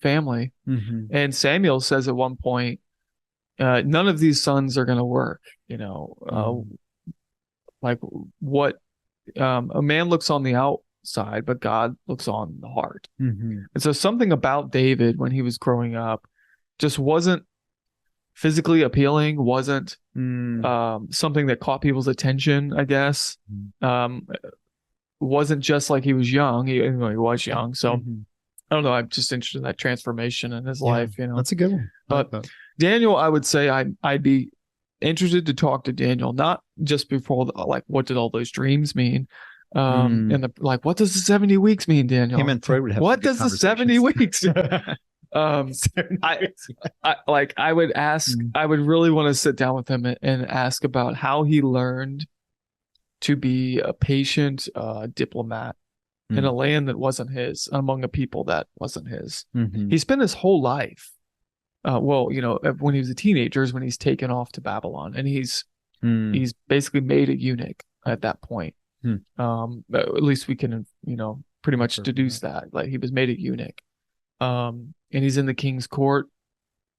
family. And Samuel says at one point, none of these sons are going to work. Like what a man looks on the outside, but God looks on the heart. And so something about David when he was growing up just wasn't physically appealing, wasn't something that caught people's attention, I guess. Wasn't just like he was young. He was young. So I don't know. I'm just interested in that transformation in his life. That's a good one. But Daniel, I would say I'd be interested to talk to Daniel, not just before what did all those dreams mean, And like, what does the 70 weeks mean, Daniel? Him and Freud would have what does the 70 weeks I would ask, I would really want to sit down with him and ask about how he learned to be a patient diplomat in a land that wasn't his, among a people that wasn't his. He spent his whole life, when he was a teenager is when he's taken off to Babylon, and he's basically made a eunuch at that point. At least we can, pretty much deduce that, like, he was made a eunuch. And he's in the king's court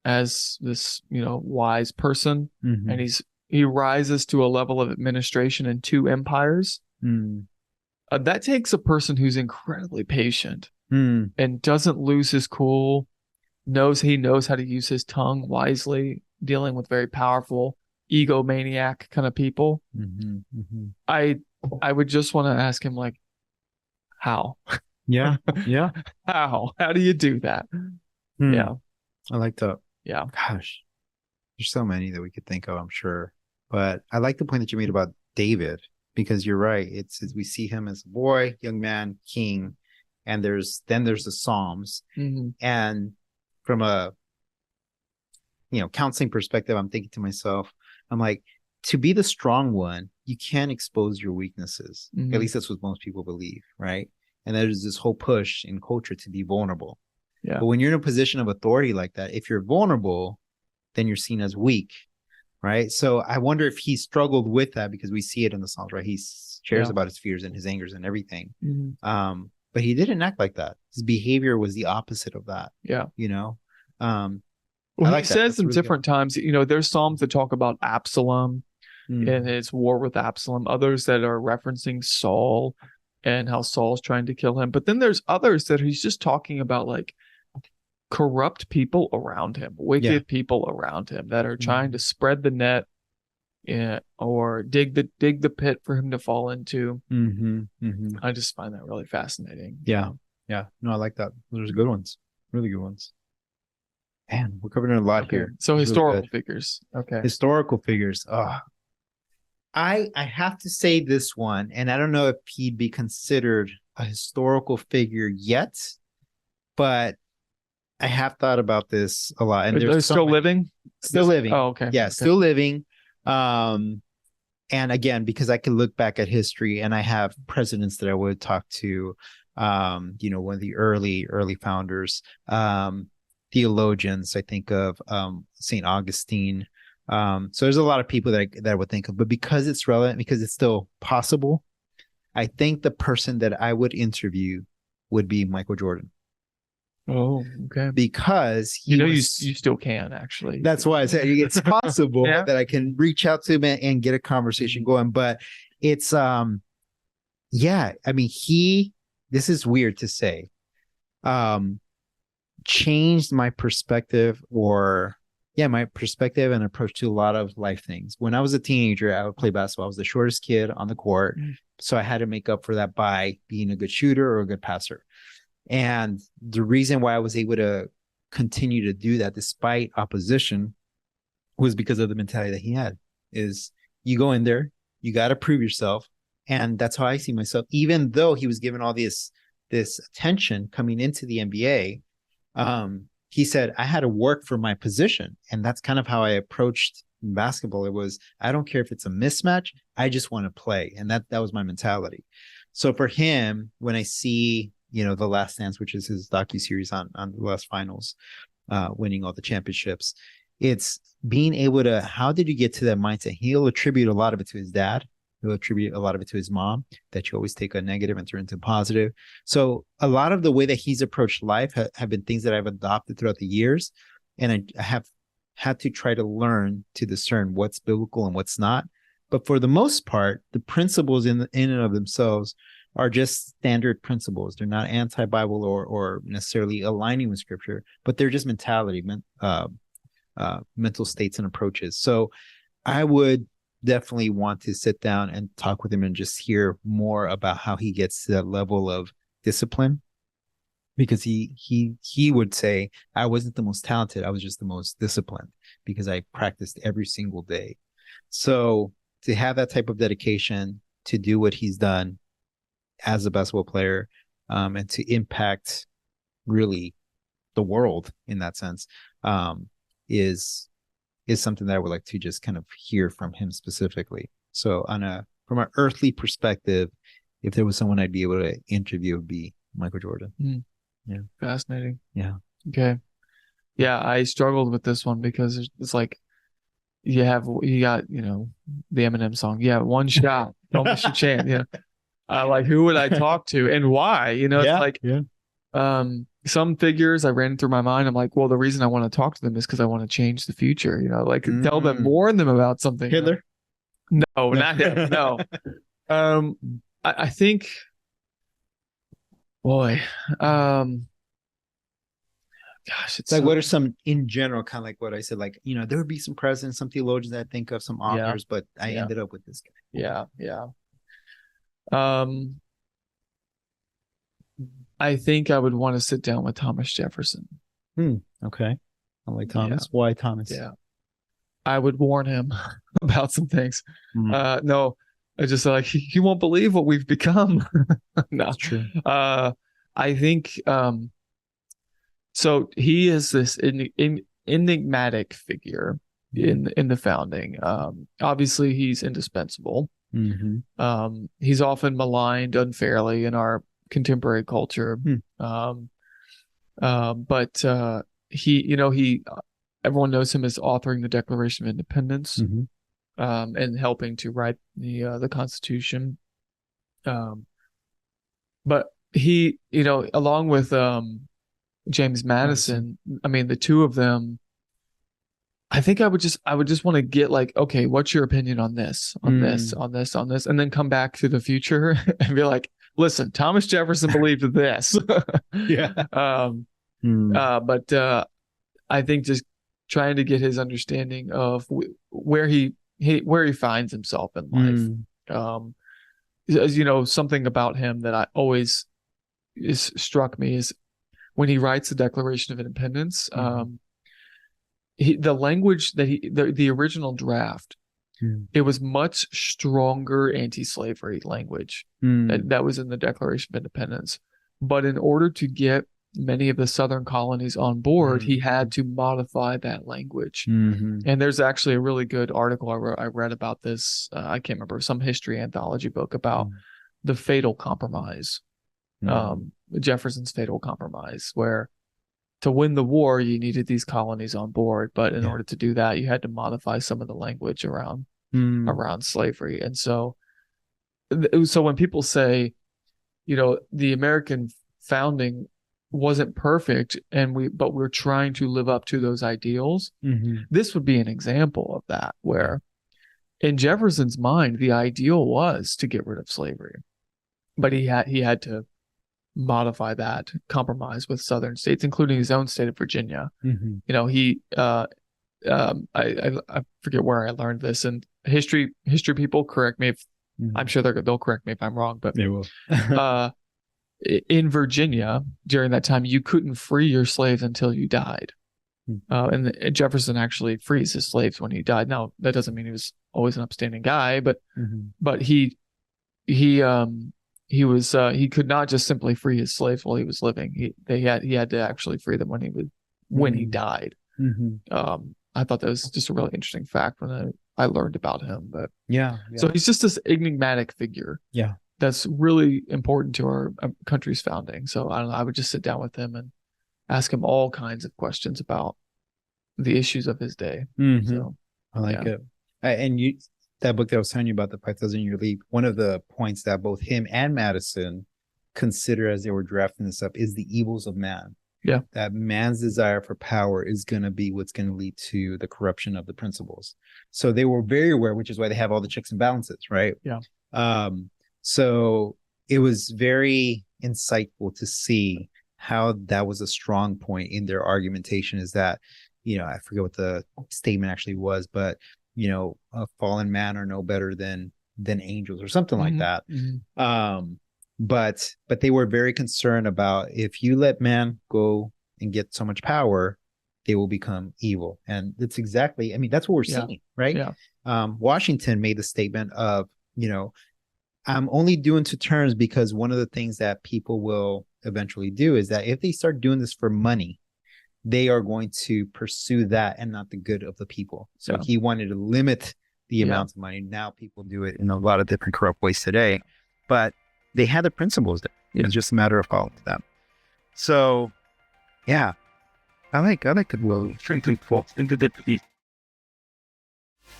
as this, wise person, and he rises to a level of administration in 2 empires. That takes a person who's incredibly patient and doesn't lose his cool, knows how to use his tongue wisely, dealing with very powerful egomaniac kind of people. I would just want to ask him, like, how? Yeah. How do you do that? Yeah, I like that. Yeah. Gosh, there's so many that we could think of, I'm sure. But I like the point that you made about David, because you're right. It's we see him as a boy, young man, king, and there's the Psalms. And from a counseling perspective, I'm thinking to myself, I'm like, to be the strong one, you can't expose your weaknesses. At least that's what most people believe, right? And there's this whole push in culture to be vulnerable. Yeah. But when you're in a position of authority like that, if you're vulnerable, then you're seen as weak, right? So I wonder if he struggled with that, because we see it in the Psalms, right? He shares about his fears and his angers and everything. But he didn't act like that. His behavior was the opposite of that. Yeah. Well, he says in different times, there's Psalms that talk about Absalom and his war with Absalom, others that are referencing Saul and how Saul's trying to kill him. But then there's others that he's just talking about, like, corrupt people around him, wicked people around him that are trying to spread the net or dig the pit for him to fall into. I just find that really fascinating. Yeah. No, I like that. Those are good ones. Really good ones. Man, we're covering a lot here. So historical figures. Okay. Historical figures. I have to say this one, and I don't know if he'd be considered a historical figure yet, but I have thought about this a lot. And they're still living? Still living. Oh, okay. Yeah, still living. And again, because I can look back at history, and I have presidents that I would talk to, one of the early founders, theologians. I think of St. Augustine. So there's a lot of people that I would think of, but because it's relevant, because it's still possible, I think the person that I would interview would be Michael Jordan. Oh, okay. Because you still can, actually. That's why I said it's possible that I can reach out to him and get a conversation going. But it's this is weird to say, changed my perspective and approach to a lot of life things. When I was a teenager, I would play basketball. I was the shortest kid on the court. So I had to make up for that by being a good shooter or a good passer. And the reason why I was able to continue to do that despite opposition was because of the mentality that he had. Is you go in there, you got to prove yourself. And that's how I see myself. Even though he was given all this attention coming into the NBA, he said, I had to work for my position. And that's kind of how I approached basketball. It was, I don't care if it's a mismatch. I just want to play. And that was my mentality. So for him, when I see, The Last Dance, which is his docuseries on the last finals, winning all the championships, it's being able to, how did you get to that mindset? He'll attribute a lot of it to his dad. He'll attribute a lot of it to his mom, that you always take a negative and turn into positive. So a lot of the way that he's approached life have been things that I've adopted throughout the years. And I have had to try to learn to discern what's biblical and what's not. But for the most part, the principles in and of themselves are just standard principles. They're not anti-Bible or necessarily aligning with scripture, but they're just mentality, mental states and approaches. So I would definitely want to sit down and talk with him and just hear more about how he gets to that level of discipline, because he would say, I wasn't the most talented, I was just the most disciplined because I practiced every single day. So to have that type of dedication to do what he's done, as a basketball player, and to impact really the world in that sense, is something that I would like to just kind of hear from him specifically. So from an earthly perspective, if there was someone I'd be able to interview, it would be Michael Jordan. Yeah. Fascinating. Yeah. Okay. Yeah, I struggled with this one because it's like you got, the Eminem song. Yeah, one shot. Don't miss your chance. Yeah. Like who would I talk to and why? It's like some figures I ran through my mind. I'm like, well, the reason I want to talk to them is because I want to change the future, like tell them, warn them about something. Hitler? No, not him. No. I think, boy, gosh, it's like, what are some in general, kind of like what I said, like, there would be some presidents, some theologians that I think of, some authors, but I ended up with this guy. Yeah. I think I would want to sit down with Thomas Jefferson. Okay. I like Thomas. Why Thomas? Yeah. I would warn him about some things. No, I just like, he won't believe what we've become. No, that's true. I think, so he is this enigmatic figure in the founding. Obviously he's indispensable. He's often maligned unfairly in our contemporary culture. But he everyone knows him as authoring the Declaration of Independence, and helping to write the Constitution. But he, along with James Madison, I mean, the two of them, I think I would just want to get like, okay, what's your opinion on this, on this, and then come back to the future and be like, listen, Thomas Jefferson believed this. But I think just trying to get his understanding of where he finds himself in life. As something about him that I always struck me is when he writes the Declaration of Independence, the language that the original draft, it was much stronger anti-slavery language that was in the Declaration of Independence. But in order to get many of the Southern colonies on board, he had to modify that language. And there's actually a really good article I read about this. I can't remember, some history anthology book about the fatal compromise, Jefferson's fatal compromise, where to win the war, you needed these colonies on board. But in order to do that, you had to modify some of the language around slavery. And so when people say, the American founding wasn't perfect but we're trying to live up to those ideals, this would be an example of that, where in Jefferson's mind, the ideal was to get rid of slavery, but he had to modify that compromise with Southern states, including his own state of Virginia. He I forget where I learned this, and history people correct me if I'm sure they'll correct me if I'm wrong, but they will. In Virginia during that time, you couldn't free your slaves until you died. And Jefferson actually frees his slaves when he died. Now, that doesn't mean he was always an upstanding guy, but he could not just simply free his slaves while he was living. He had to actually free them when he died. I thought that was just a really interesting fact when I learned about him. But so he's just this enigmatic figure. That's really important to our country's founding. So I don't know, I would just sit down with him and ask him all kinds of questions about the issues of his day. So I like it. And that book that I was telling you about, the 5,000 Year Leap, one of the points that both him and Madison consider as they were drafting this up is the evils of man. That man's desire for power is going to be what's going to lead to the corruption of the principles. So they were very aware, which is why they have all the checks and balances, right? So it was very insightful to see how that was a strong point in their argumentation, is that, I forget what the statement actually was, but, a fallen man are no better than angels or something like that. But they were very concerned about, if you let man go and get so much power, they will become evil. And that's exactly, that's what we're seeing, right? Washington made the statement of, I'm only doing to terms because one of the things that people will eventually do is that if they start doing this for money, they are going to pursue that and not the good of the people. So he wanted to limit the amount of money. Now people do it in a lot of different corrupt ways today, but they had the principles there. It's just a matter of following them. So, yeah, I like it. Well,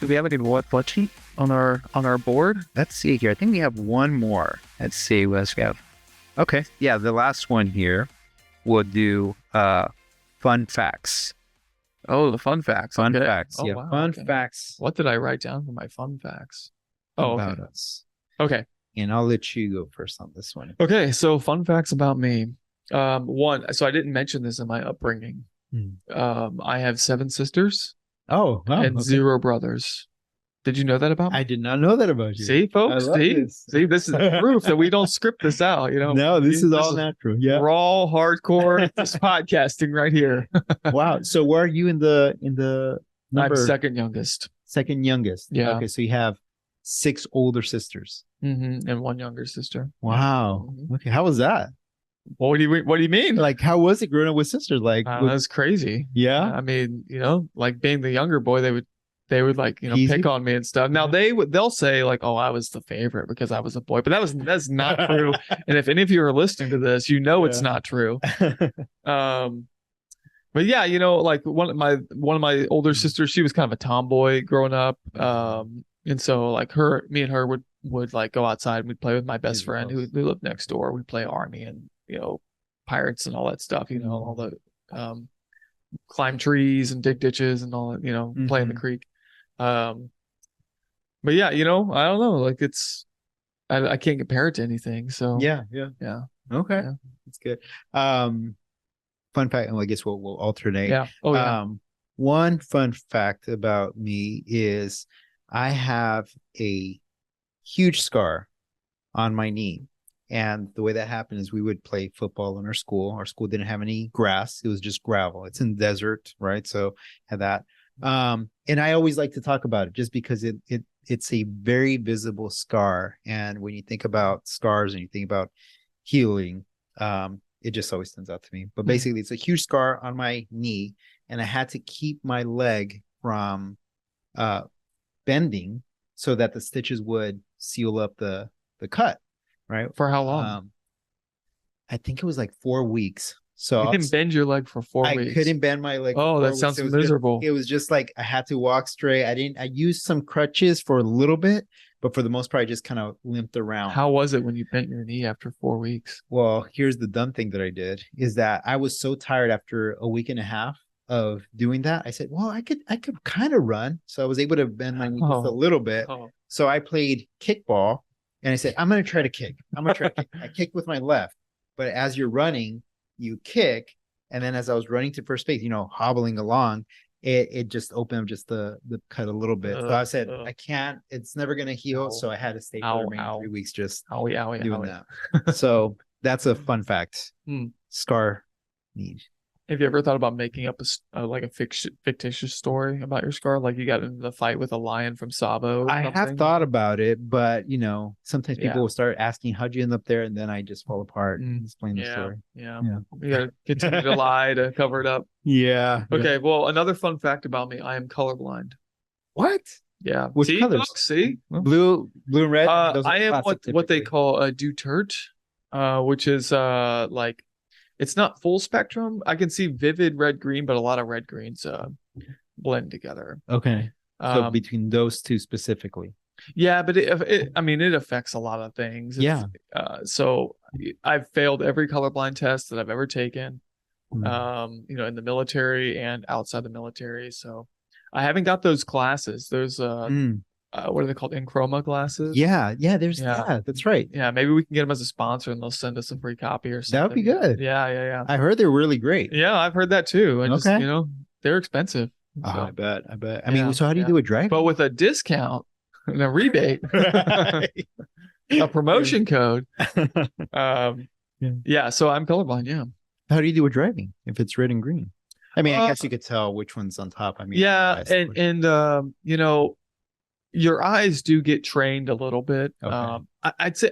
do we have any what watching on our board? Let's see here. I think we have one more. Let's see what else we have. Okay, yeah, the last one here. We'll do fun facts. Oh, the fun facts. Fun okay. facts. Oh, Yeah, wow, fun okay. facts. What did I write down for my fun facts? Oh, about okay. us. Okay. And I'll let you go first on this one. Okay, so fun facts about me. One, so I didn't mention this in my upbringing. I have 7 sisters. Oh, wow, and 0 brothers. Did you know that about me? I did not know that about you. See, folks, see, this is proof that we don't script this out. No, this is all natural. Yeah, raw, hardcore. This podcasting right here. Wow. So where are you in the number? I'm second youngest. Second youngest. Yeah. Okay, so you have 6 older sisters. And 1 younger sister. Wow. Mm-hmm. Okay, how was that? What do you mean? Like, how was it growing up with sisters? Like, that's crazy. Yeah. I mean, like being the younger boy, they would like, Easy. pick on me and stuff. Now they'll say like, oh, I was the favorite because I was a boy, but that's not true. And if any of you are listening to this, it's not true. But yeah, like one of my older sisters, she was kind of a tomboy growing up. And so like me and her would like go outside and we'd play with my best friend who lived next door. We'd play army and, pirates and all that stuff, all the, climb trees and dig ditches and all that, play in the creek. But yeah, I don't know, like I can't compare it to anything. So yeah. Okay. Yeah. That's good. Fun fact, and I guess we'll alternate. Yeah. Oh yeah. One fun fact about me is I have a huge scar on my knee. And the way that happened is we would play football in our school. Our school didn't have any grass. It was just gravel. It's in the desert, right? So had that. And I always like to talk about it just because it's a very visible scar. And when you think about scars and you think about healing, it just always stands out to me. But basically, it's a huge scar on my knee, and I had to keep my leg from bending so that the stitches would seal up the cut. Right. For how long? I think it was like 4 weeks. So you didn't bend your leg for 4 weeks. I couldn't bend my leg. Oh, that sounds miserable. It was just like I had to walk straight. I used some crutches for a little bit, but for the most part, I just kind of limped around. How was it when you bent your knee after 4 weeks? Well, here's the dumb thing that I did is that I was so tired after a week and a half of doing that. I said, well, I could kind of run. So I was able to bend my knee just a little bit. So I played kickball. And I said, I'm going to try to kick. I kicked with my left. But as you're running, you kick. And then as I was running to first base, hobbling along, it just opened up just the cut a little bit. So I said, I can't. It's never going to heal. So I had to stay for the remaining 3 weeks just doing that. So that's a fun fact. Scar need. Have you ever thought about making up a fictitious story about your scar? Like you got into the fight with a lion from Sabo? I have thought about it, but sometimes people will start asking how'd you end up there, and then I just fall apart and explain the story. Yeah. You gotta continue to lie to cover it up. Yeah. Okay. Well, another fun fact about me: I am colorblind. What? Yeah. Which colors? Folks, see, blue and red. I am what they call a deutert, which is like. It's not full spectrum. I can see vivid red green, but a lot of red greens blend together. Okay. So between those two specifically. Yeah, but it affects a lot of things. So I've failed every colorblind test that I've ever taken, in the military and outside the military. So I haven't got those glasses. Those what are they called? Enchroma glasses? Yeah. That's right. Yeah, maybe we can get them as a sponsor and they'll send us a free copy or something. That would be good. Yeah. I heard they're really great. Yeah, I've heard that too. And just, they're expensive. So. I bet. I mean, so how do you do a driving? But with a discount and a rebate, a promotion code. So I'm colorblind. Yeah. How do you do a driving if it's red and green? I mean, I guess you could tell which one's on top. I mean, your eyes do get trained a little bit. Okay.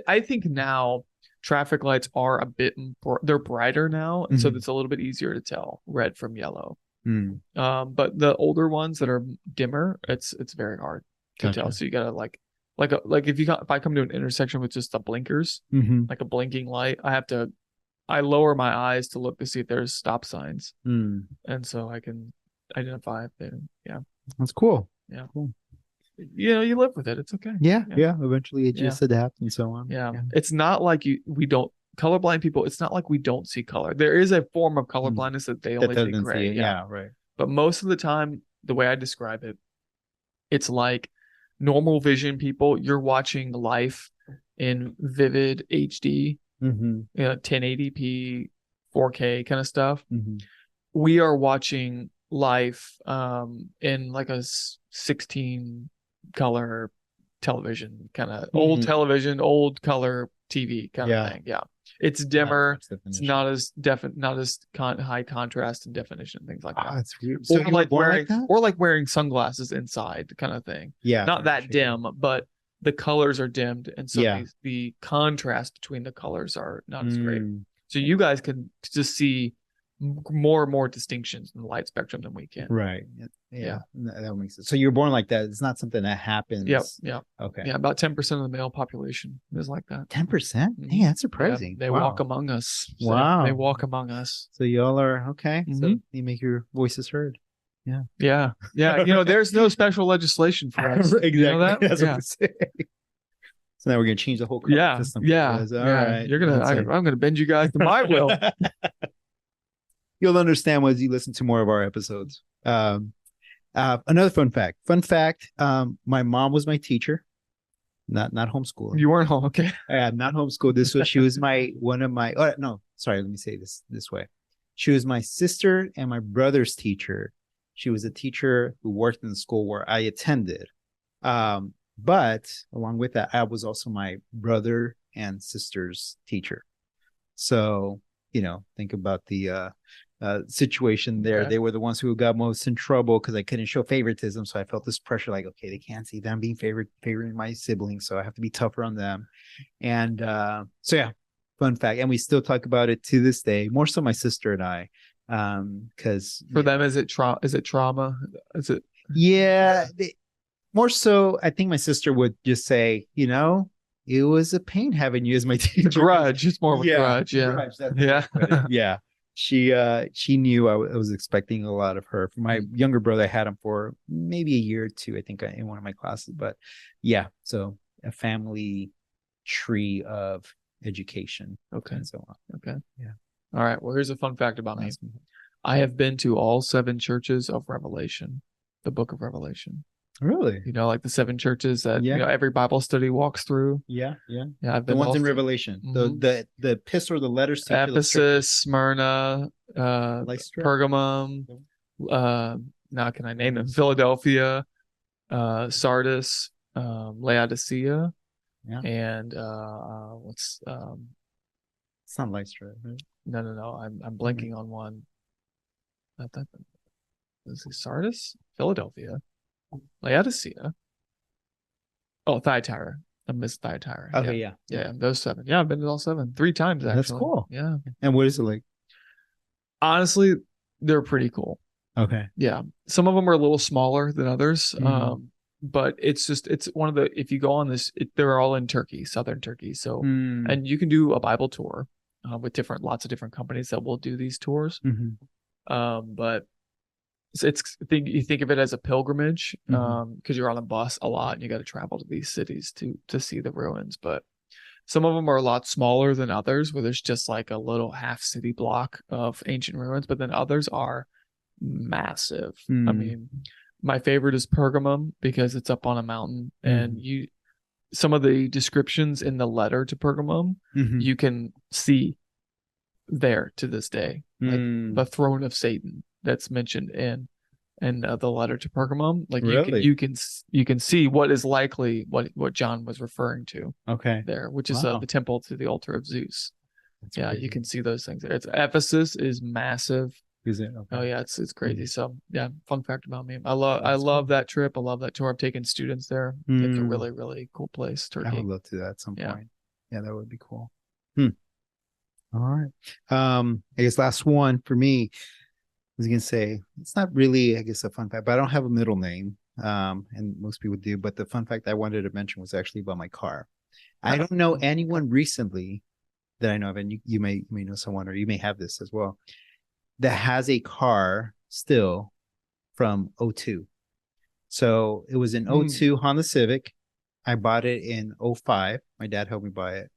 I think now traffic lights are a bit, they're brighter now. And so it's a little bit easier to tell red from yellow. But the older ones that are dimmer, it's very hard to tell. So you gotta like if I come to an intersection with just the blinkers, like a blinking light, I lower my eyes to look to see if there's stop signs. And so I can identify if they're, That's cool. Yeah. Cool. You live with it. It's okay. Yeah. Eventually it just adapt and so on. Yeah. It's not like we don't, colorblind people, it's not like we don't see color. There is a form of colorblindness that they only see gray. Yeah, right. But most of the time, the way I describe it, it's like normal vision people, you're watching life in vivid HD, 1080p, 4K kind of stuff. We are watching life in like a 16 color television, kind of old television, old color TV kind of thing. Yeah. It's dimmer. It's not as high contrast and definition, things like that. That's weird. So or like wearing sunglasses inside kind of thing. Yeah. Not that dim, but the colors are dimmed. And so the contrast between the colors are not as great. So you guys can just see more and more distinctions in the light spectrum than we can. Right. Yeah. That makes sense. So you're born like that. It's not something that happens. Yeah. Okay. Yeah. About 10% of the male population is like that. 10%? Yeah, that's surprising. They walk among us. So wow. They walk among us. So y'all are okay. So you make your voices heard. Yeah. Yeah. There's no special legislation for us. Exactly. You know that? That's what I'm saying. So now we're gonna change the whole system. Yeah. Right. I'm gonna bend you guys to my will. You'll understand as you listen to more of our episodes. Another fun fact. My mom was my teacher, not homeschooled. You weren't home, okay? Not homeschooled. She was one of my. Oh no, sorry. Let me say this way. She was my sister and my brother's teacher. She was a teacher who worked in the school where I attended. But along with that, I was also my brother and sister's teacher. So think about the situation there. Okay. They were the ones who got most in trouble because I couldn't show favoritism. So I felt this pressure, like, okay, they can't see them being favoring my siblings, so I have to be tougher on them. And fun fact. And we still talk about it to this day. More so my sister and I, because for them, is it trauma? Is it? Yeah, more so. I think my sister would just say, it was a pain having you as my teacher. Grudge. It's more of a grudge. Yeah. Grudge, yeah. She knew I was expecting a lot of her. For my younger brother, I had him for maybe a year or two, I think, in one of my classes. But yeah, so a family tree of education. Okay. And so on. Okay. Yeah. All right. Well, here's a fun fact about me. I have been to all 7 churches of Revelation, the book of Revelation. Really? Like the 7 churches that every Bible study walks through. Yeah. I've been the ones in Revelation. The epistle or the letters to Ephesus, Smyrna, Pergamum. Now can I name them? Philadelphia, Sardis, Laodicea, and what's it's not Lystra, right? No. I'm blanking on one. Is it Sardis? Philadelphia. Laodicea. Oh, Thyatira. I missed Thyatira. Okay, yeah. Those 7. Yeah, I've been to all 7 3 times actually. That's cool. Yeah. And what is it like? Honestly, they're pretty cool. Okay. Yeah, some of them are a little smaller than others. But it's one of the, if you go on this, they're all in Turkey, southern Turkey. So and you can do a Bible tour with lots of different companies that will do these tours. But you think of it as a pilgrimage because you're on a bus a lot and you got to travel to these cities to see the ruins. But some of them are a lot smaller than others, where there's just like a little half city block of ancient ruins. But then others are massive. I mean, my favorite is Pergamum because it's up on a mountain, and some of the descriptions in the letter to Pergamum you can see there to this day, like the throne of Satan that's mentioned in the letter to Pergamum. Like you can see what is likely what John was referring to. Okay, there, which is the temple to the altar of Zeus. That's crazy. You can see those things there. Ephesus is massive. Is it? Okay. Oh yeah, it's crazy. So yeah, fun fact about me. I love that trip. I love that tour. I'm taking students there. It's a really, really cool place, Turkey. I would love to do that at some point. Yeah, that would be cool. All right. I guess last one for me. I was gonna say it's not really, I guess, a fun fact, but I don't have a middle name. And most people do. But the fun fact I wanted to mention was actually about my car. I don't know anyone recently that I know of, and you may know someone, or you may have this as well, that has a car still from '02. So it was an '02 Honda Civic. I bought it in '05. My dad helped me buy it.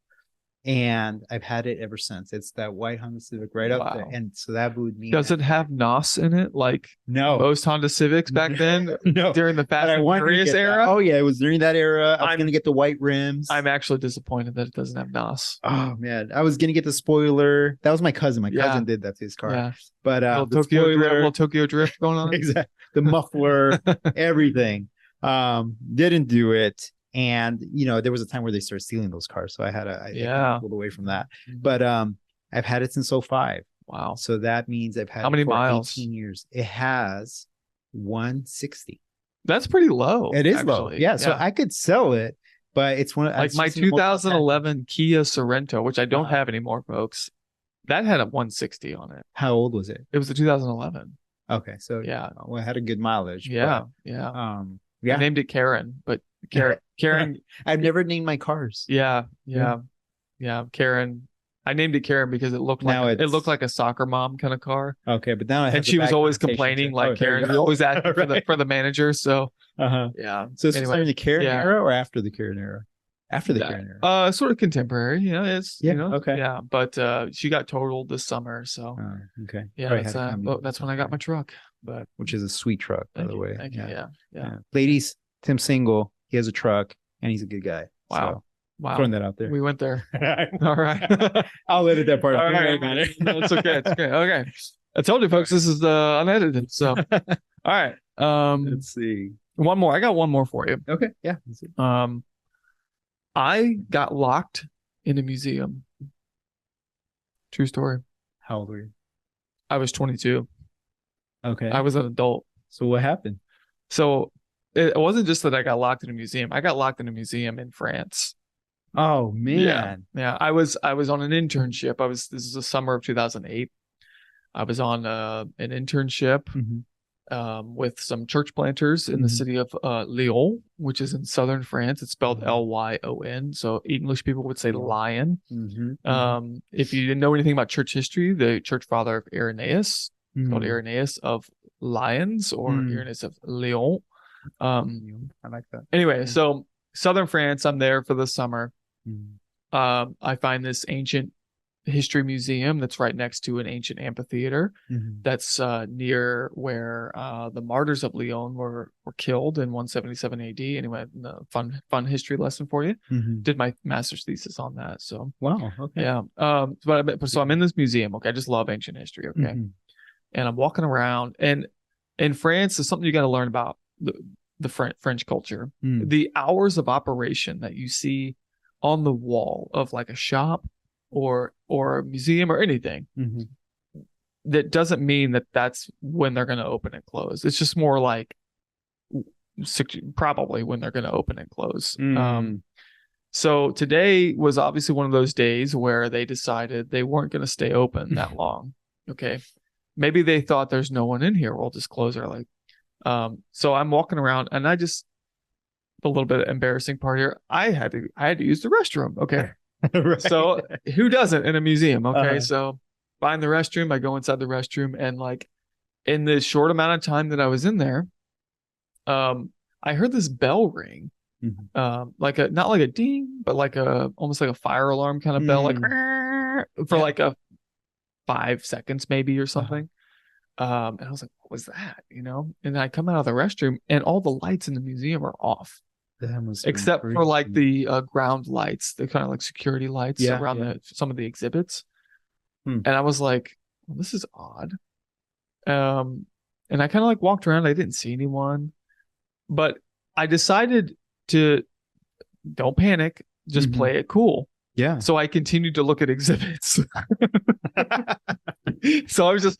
And I've had it ever since. It's that white Honda Civic right up there. And so that would mean... Does it have NOS in it? Like no, most Honda Civics back then? No. During the Fast and Furious era? Oh, yeah. It was during that era. I was going to get the white rims. I'm actually disappointed that it doesn't have NOS. Oh, man. I was going to get the spoiler. That was my cousin. My cousin did that to his car. Yeah. But little Tokyo Drift going on. Exactly. The muffler, everything. Didn't do it. And, there was a time where they started stealing those cars. So I pulled away from that. But I've had it since '05. Wow. So that means I've had How many miles? 18 years. It has 160. That's pretty low. It is low. Yeah. So I could sell it, but it's my 2011 Kia Sorento, which I don't have anymore, folks. That had a 160 on it. How old was it? It was a 2011. Okay. So well, it had a good mileage. Yeah. But, I named it Karen, but Karen. I've never named my cars. Yeah. Karen. I named it Karen because it looked like a soccer mom kind of car. Okay, but now and she was always complaining, like Karen was always asking for the manager. So yeah. So it's during the Karen era or after the Karen era? After the Karen era. Sort of contemporary. It's okay. Yeah, but she got totaled this summer. So okay. Yeah, that's when I got my truck. But which is a sweet truck, by the way. Yeah. Ladies, Tim's single. He has a truck, and he's a good guy. Wow. Wow. Throwing that out there. We went there. All right. I'll edit that part. All right. No, it's okay. It's okay. Okay. I told you, folks, this is unedited. So, all right. Let's see. One more. I got one more for you. Okay. Yeah. I got locked in a museum. True story. How old were you? I was 22. Okay. I was an adult. So what happened? So it wasn't just that I got locked in a museum. I got locked in a museum in France. Oh man. Yeah. I was on an internship. This is the summer of 2008. I was on an internship with some church planters in the city of Lyon, which is in southern France. It's spelled Lyon. So English people would say lion. If you didn't know anything about church history, the church father of Irenaeus, called Irenaeus of Lyons or Irenaeus of Lyon. I like that. Anyway, so southern France, I'm there for the summer. I find this ancient history museum that's right next to an ancient amphitheater that's near where the martyrs of Lyon were killed in 177 AD. Anyway, fun history lesson for you. Did my master's thesis on that. So wow. Okay. Yeah. So I'm in this museum. Okay, I just love ancient history. Okay, and I'm walking around, and in France, there's something you got to learn about the French culture. The hours of operation that you see on the wall of like a shop or a museum or anything, that doesn't mean that that's when they're going to open and close. It's just more like probably when they're going to open and close. So today was obviously one of those days where they decided they weren't going to stay open that long. Okay. Maybe they thought there's no one in here. We'll just close early. So I'm walking around, and a little bit of embarrassing part here. I had to use the restroom. Okay. Right. So who doesn't in a museum? Okay. So find the restroom. I go inside the restroom, and like in the short amount of time that I was in there, I heard this bell ring. Like not like a ding, but like almost like a fire alarm kind of bell, like for like a 5 seconds maybe or something. And I was like, what was that? And I come out of the restroom, and all the lights in the museum are off. Except for like the ground lights, the kind of like security lights around some of the exhibits. And I was like, well, this is odd. And I kind of like walked around. I didn't see anyone, but I decided to don't panic, just play it cool. Yeah. So I continued to look at exhibits. So I was just,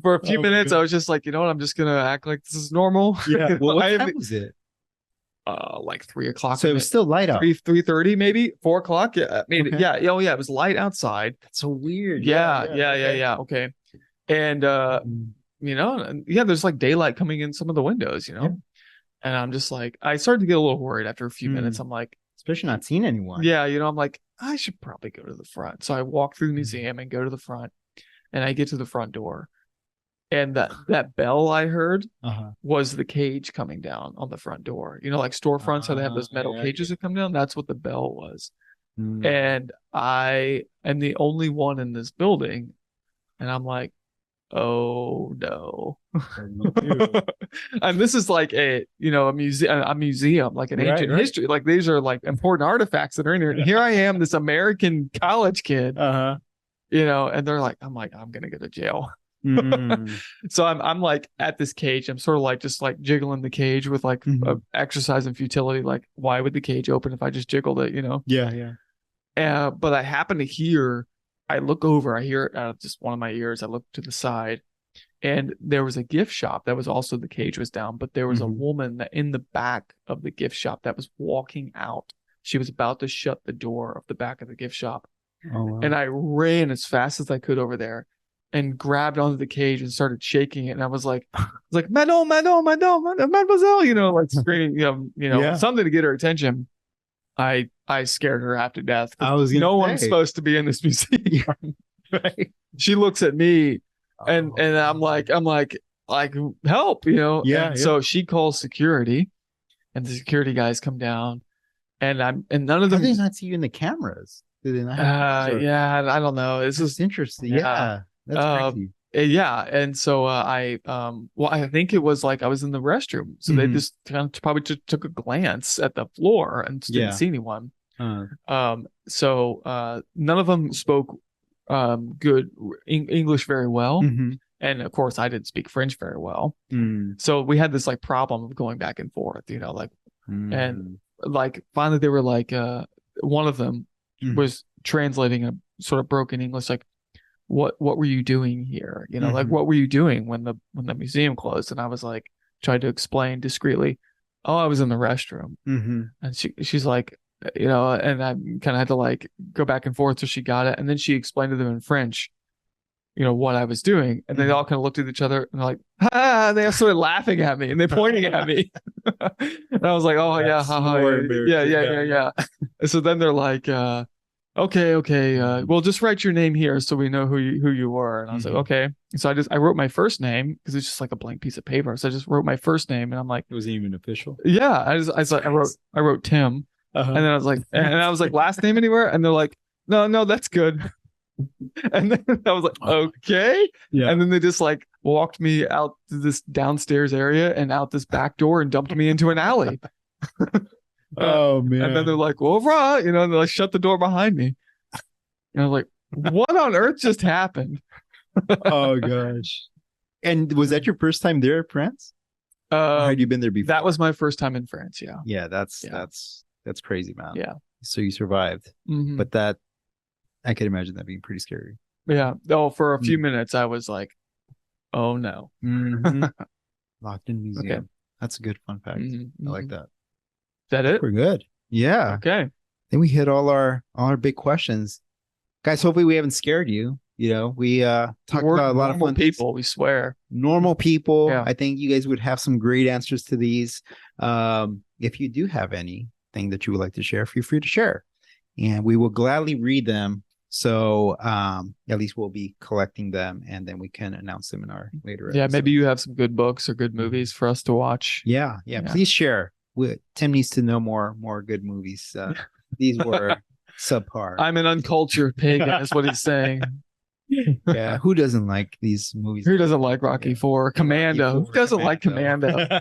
for a few minutes, I was just like, you know what? I'm just going to act like this is normal. Yeah. Well, what time was it? Like 3 o'clock. So it was still light out. 3:30, maybe 4 o'clock. Yeah. I mean, Okay. yeah. Oh, yeah. It was light outside. That's so weird. Yeah. Okay. And, you know, and yeah, there's like daylight coming in some of the windows, you know? Yeah. And I'm just like, I started to get a little worried after a few minutes. I'm like, especially not seeing anyone. yeah, you know, I'm like, I should probably go to the front. So I walk through the museum and go to the front, and I get to the front door. And that bell I heard was the cage coming down on the front door. You know, like storefronts, how they have those metal cages that come down. That's what the bell was. And I am the only one in this building. And I'm like, oh no. And this is like a museum, like an ancient history. Like these are like important artifacts that are in here. And here I am, this American college kid, you know, and they're like, I'm gonna go to jail. So I'm like at this cage. I'm sort of like just like jiggling the cage with like exercise and futility. Like, why would the cage open if I just jiggled it, you know? Yeah. But I happen to hear, I look over, I hear it out of just one of my ears. I look to the side, and there was a gift shop that was also, the cage was down, but there was a woman that in the back of the gift shop that was walking out. She was about to shut the door of the back of the gift shop. Oh, wow. And I ran as fast as I could over there and grabbed onto the cage and started shaking it. And I was like, mademoiselle, you know, like screaming, something to get her attention. I scared her half to death. No one's supposed to be in this museum. Right. She looks at me and I'm like, help, you know? Yeah. So she calls security, and the security guys come down, and none of them. How did they not see you in the cameras? Did they not? Yeah, I don't know. It's just interesting. Yeah. That's crazy. Yeah. And so I think it was like I was in the restroom. So they just kind of probably took a glance at the floor and didn't see anyone. So none of them spoke good English very well. And of course I didn't speak French very well. So we had this like problem of going back and forth, you know, like, and like finally they were like, one of them was translating a sort of broken English, like, what were you doing here? You know, like, what were you doing when the museum closed? And I was like, tried to explain discreetly, oh, I was in the restroom. And she's like, you know, and I kind of had to like go back and forth till she got it. And then she explained to them in French, you know, what I was doing. And they all kind of looked at each other and like, they all started laughing at me and they're pointing at me. And I was like, oh, yeah. And so then they're like, okay. Well, just write your name here so we know who you were. And I was like, okay. So I wrote my first name because it's just like a blank piece of paper. So I just wrote my first name, and I'm like, it wasn't even official. Yeah, I wrote Tim, and then I was like, last name anywhere? And they're like, no, that's good. And then I was like, okay. Yeah. And then they just like walked me out to this downstairs area and out this back door and dumped me into an alley. Oh man! And then they're like, "Well, right," you know, and they like shut the door behind me. And I was like, "What on earth just happened?" Oh gosh! And was that your first time there at France? Or had you been there before? That was my first time in France. Yeah. Yeah, that's crazy, man. Yeah. So you survived, but that I can imagine that being pretty scary. Yeah. Oh, for a few minutes, I was like, "Oh no!" Locked in museum. Okay. That's a good fun fact. I like that. Is that it? We're good. Yeah. Okay. Then we hit all our big questions. Guys, hopefully we haven't scared you. You know, we talked about a lot of fun people, we swear. Normal people. Yeah. I think you guys would have some great answers to these. If you do have anything that you would like to share, feel free to share. And we will gladly read them. So at least we'll be collecting them, and then we can announce them in our later episodes. Maybe you have some good books or good movies for us to watch. Yeah. Please share. Tim needs to know more good movies. These were subpar. I'm an uncultured pagan, is what he's saying. Yeah, who doesn't like these movies? Who doesn't like Rocky IV? Commando. Who doesn't like Commando?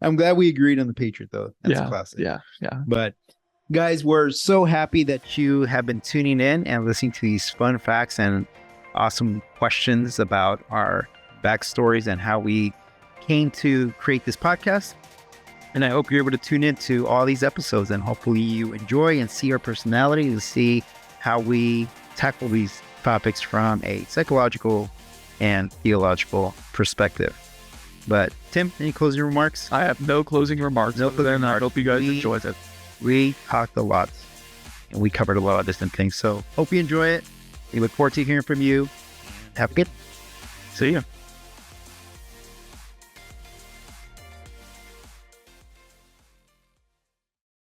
I'm glad we agreed on The Patriot, though. That's a classic. Yeah. But guys, we're so happy that you have been tuning in and listening to these fun facts and awesome questions about our backstories and how we came to create this podcast. And I hope you're able to tune in to all these episodes, and hopefully you enjoy and see our personality and see how we tackle these topics from a psychological and theological perspective. But Tim, any closing remarks? I have no closing remarks. I hope you guys enjoyed it. We talked a lot and we covered a lot of different things. So hope you enjoy it. We look forward to hearing from you. Have a good. See ya.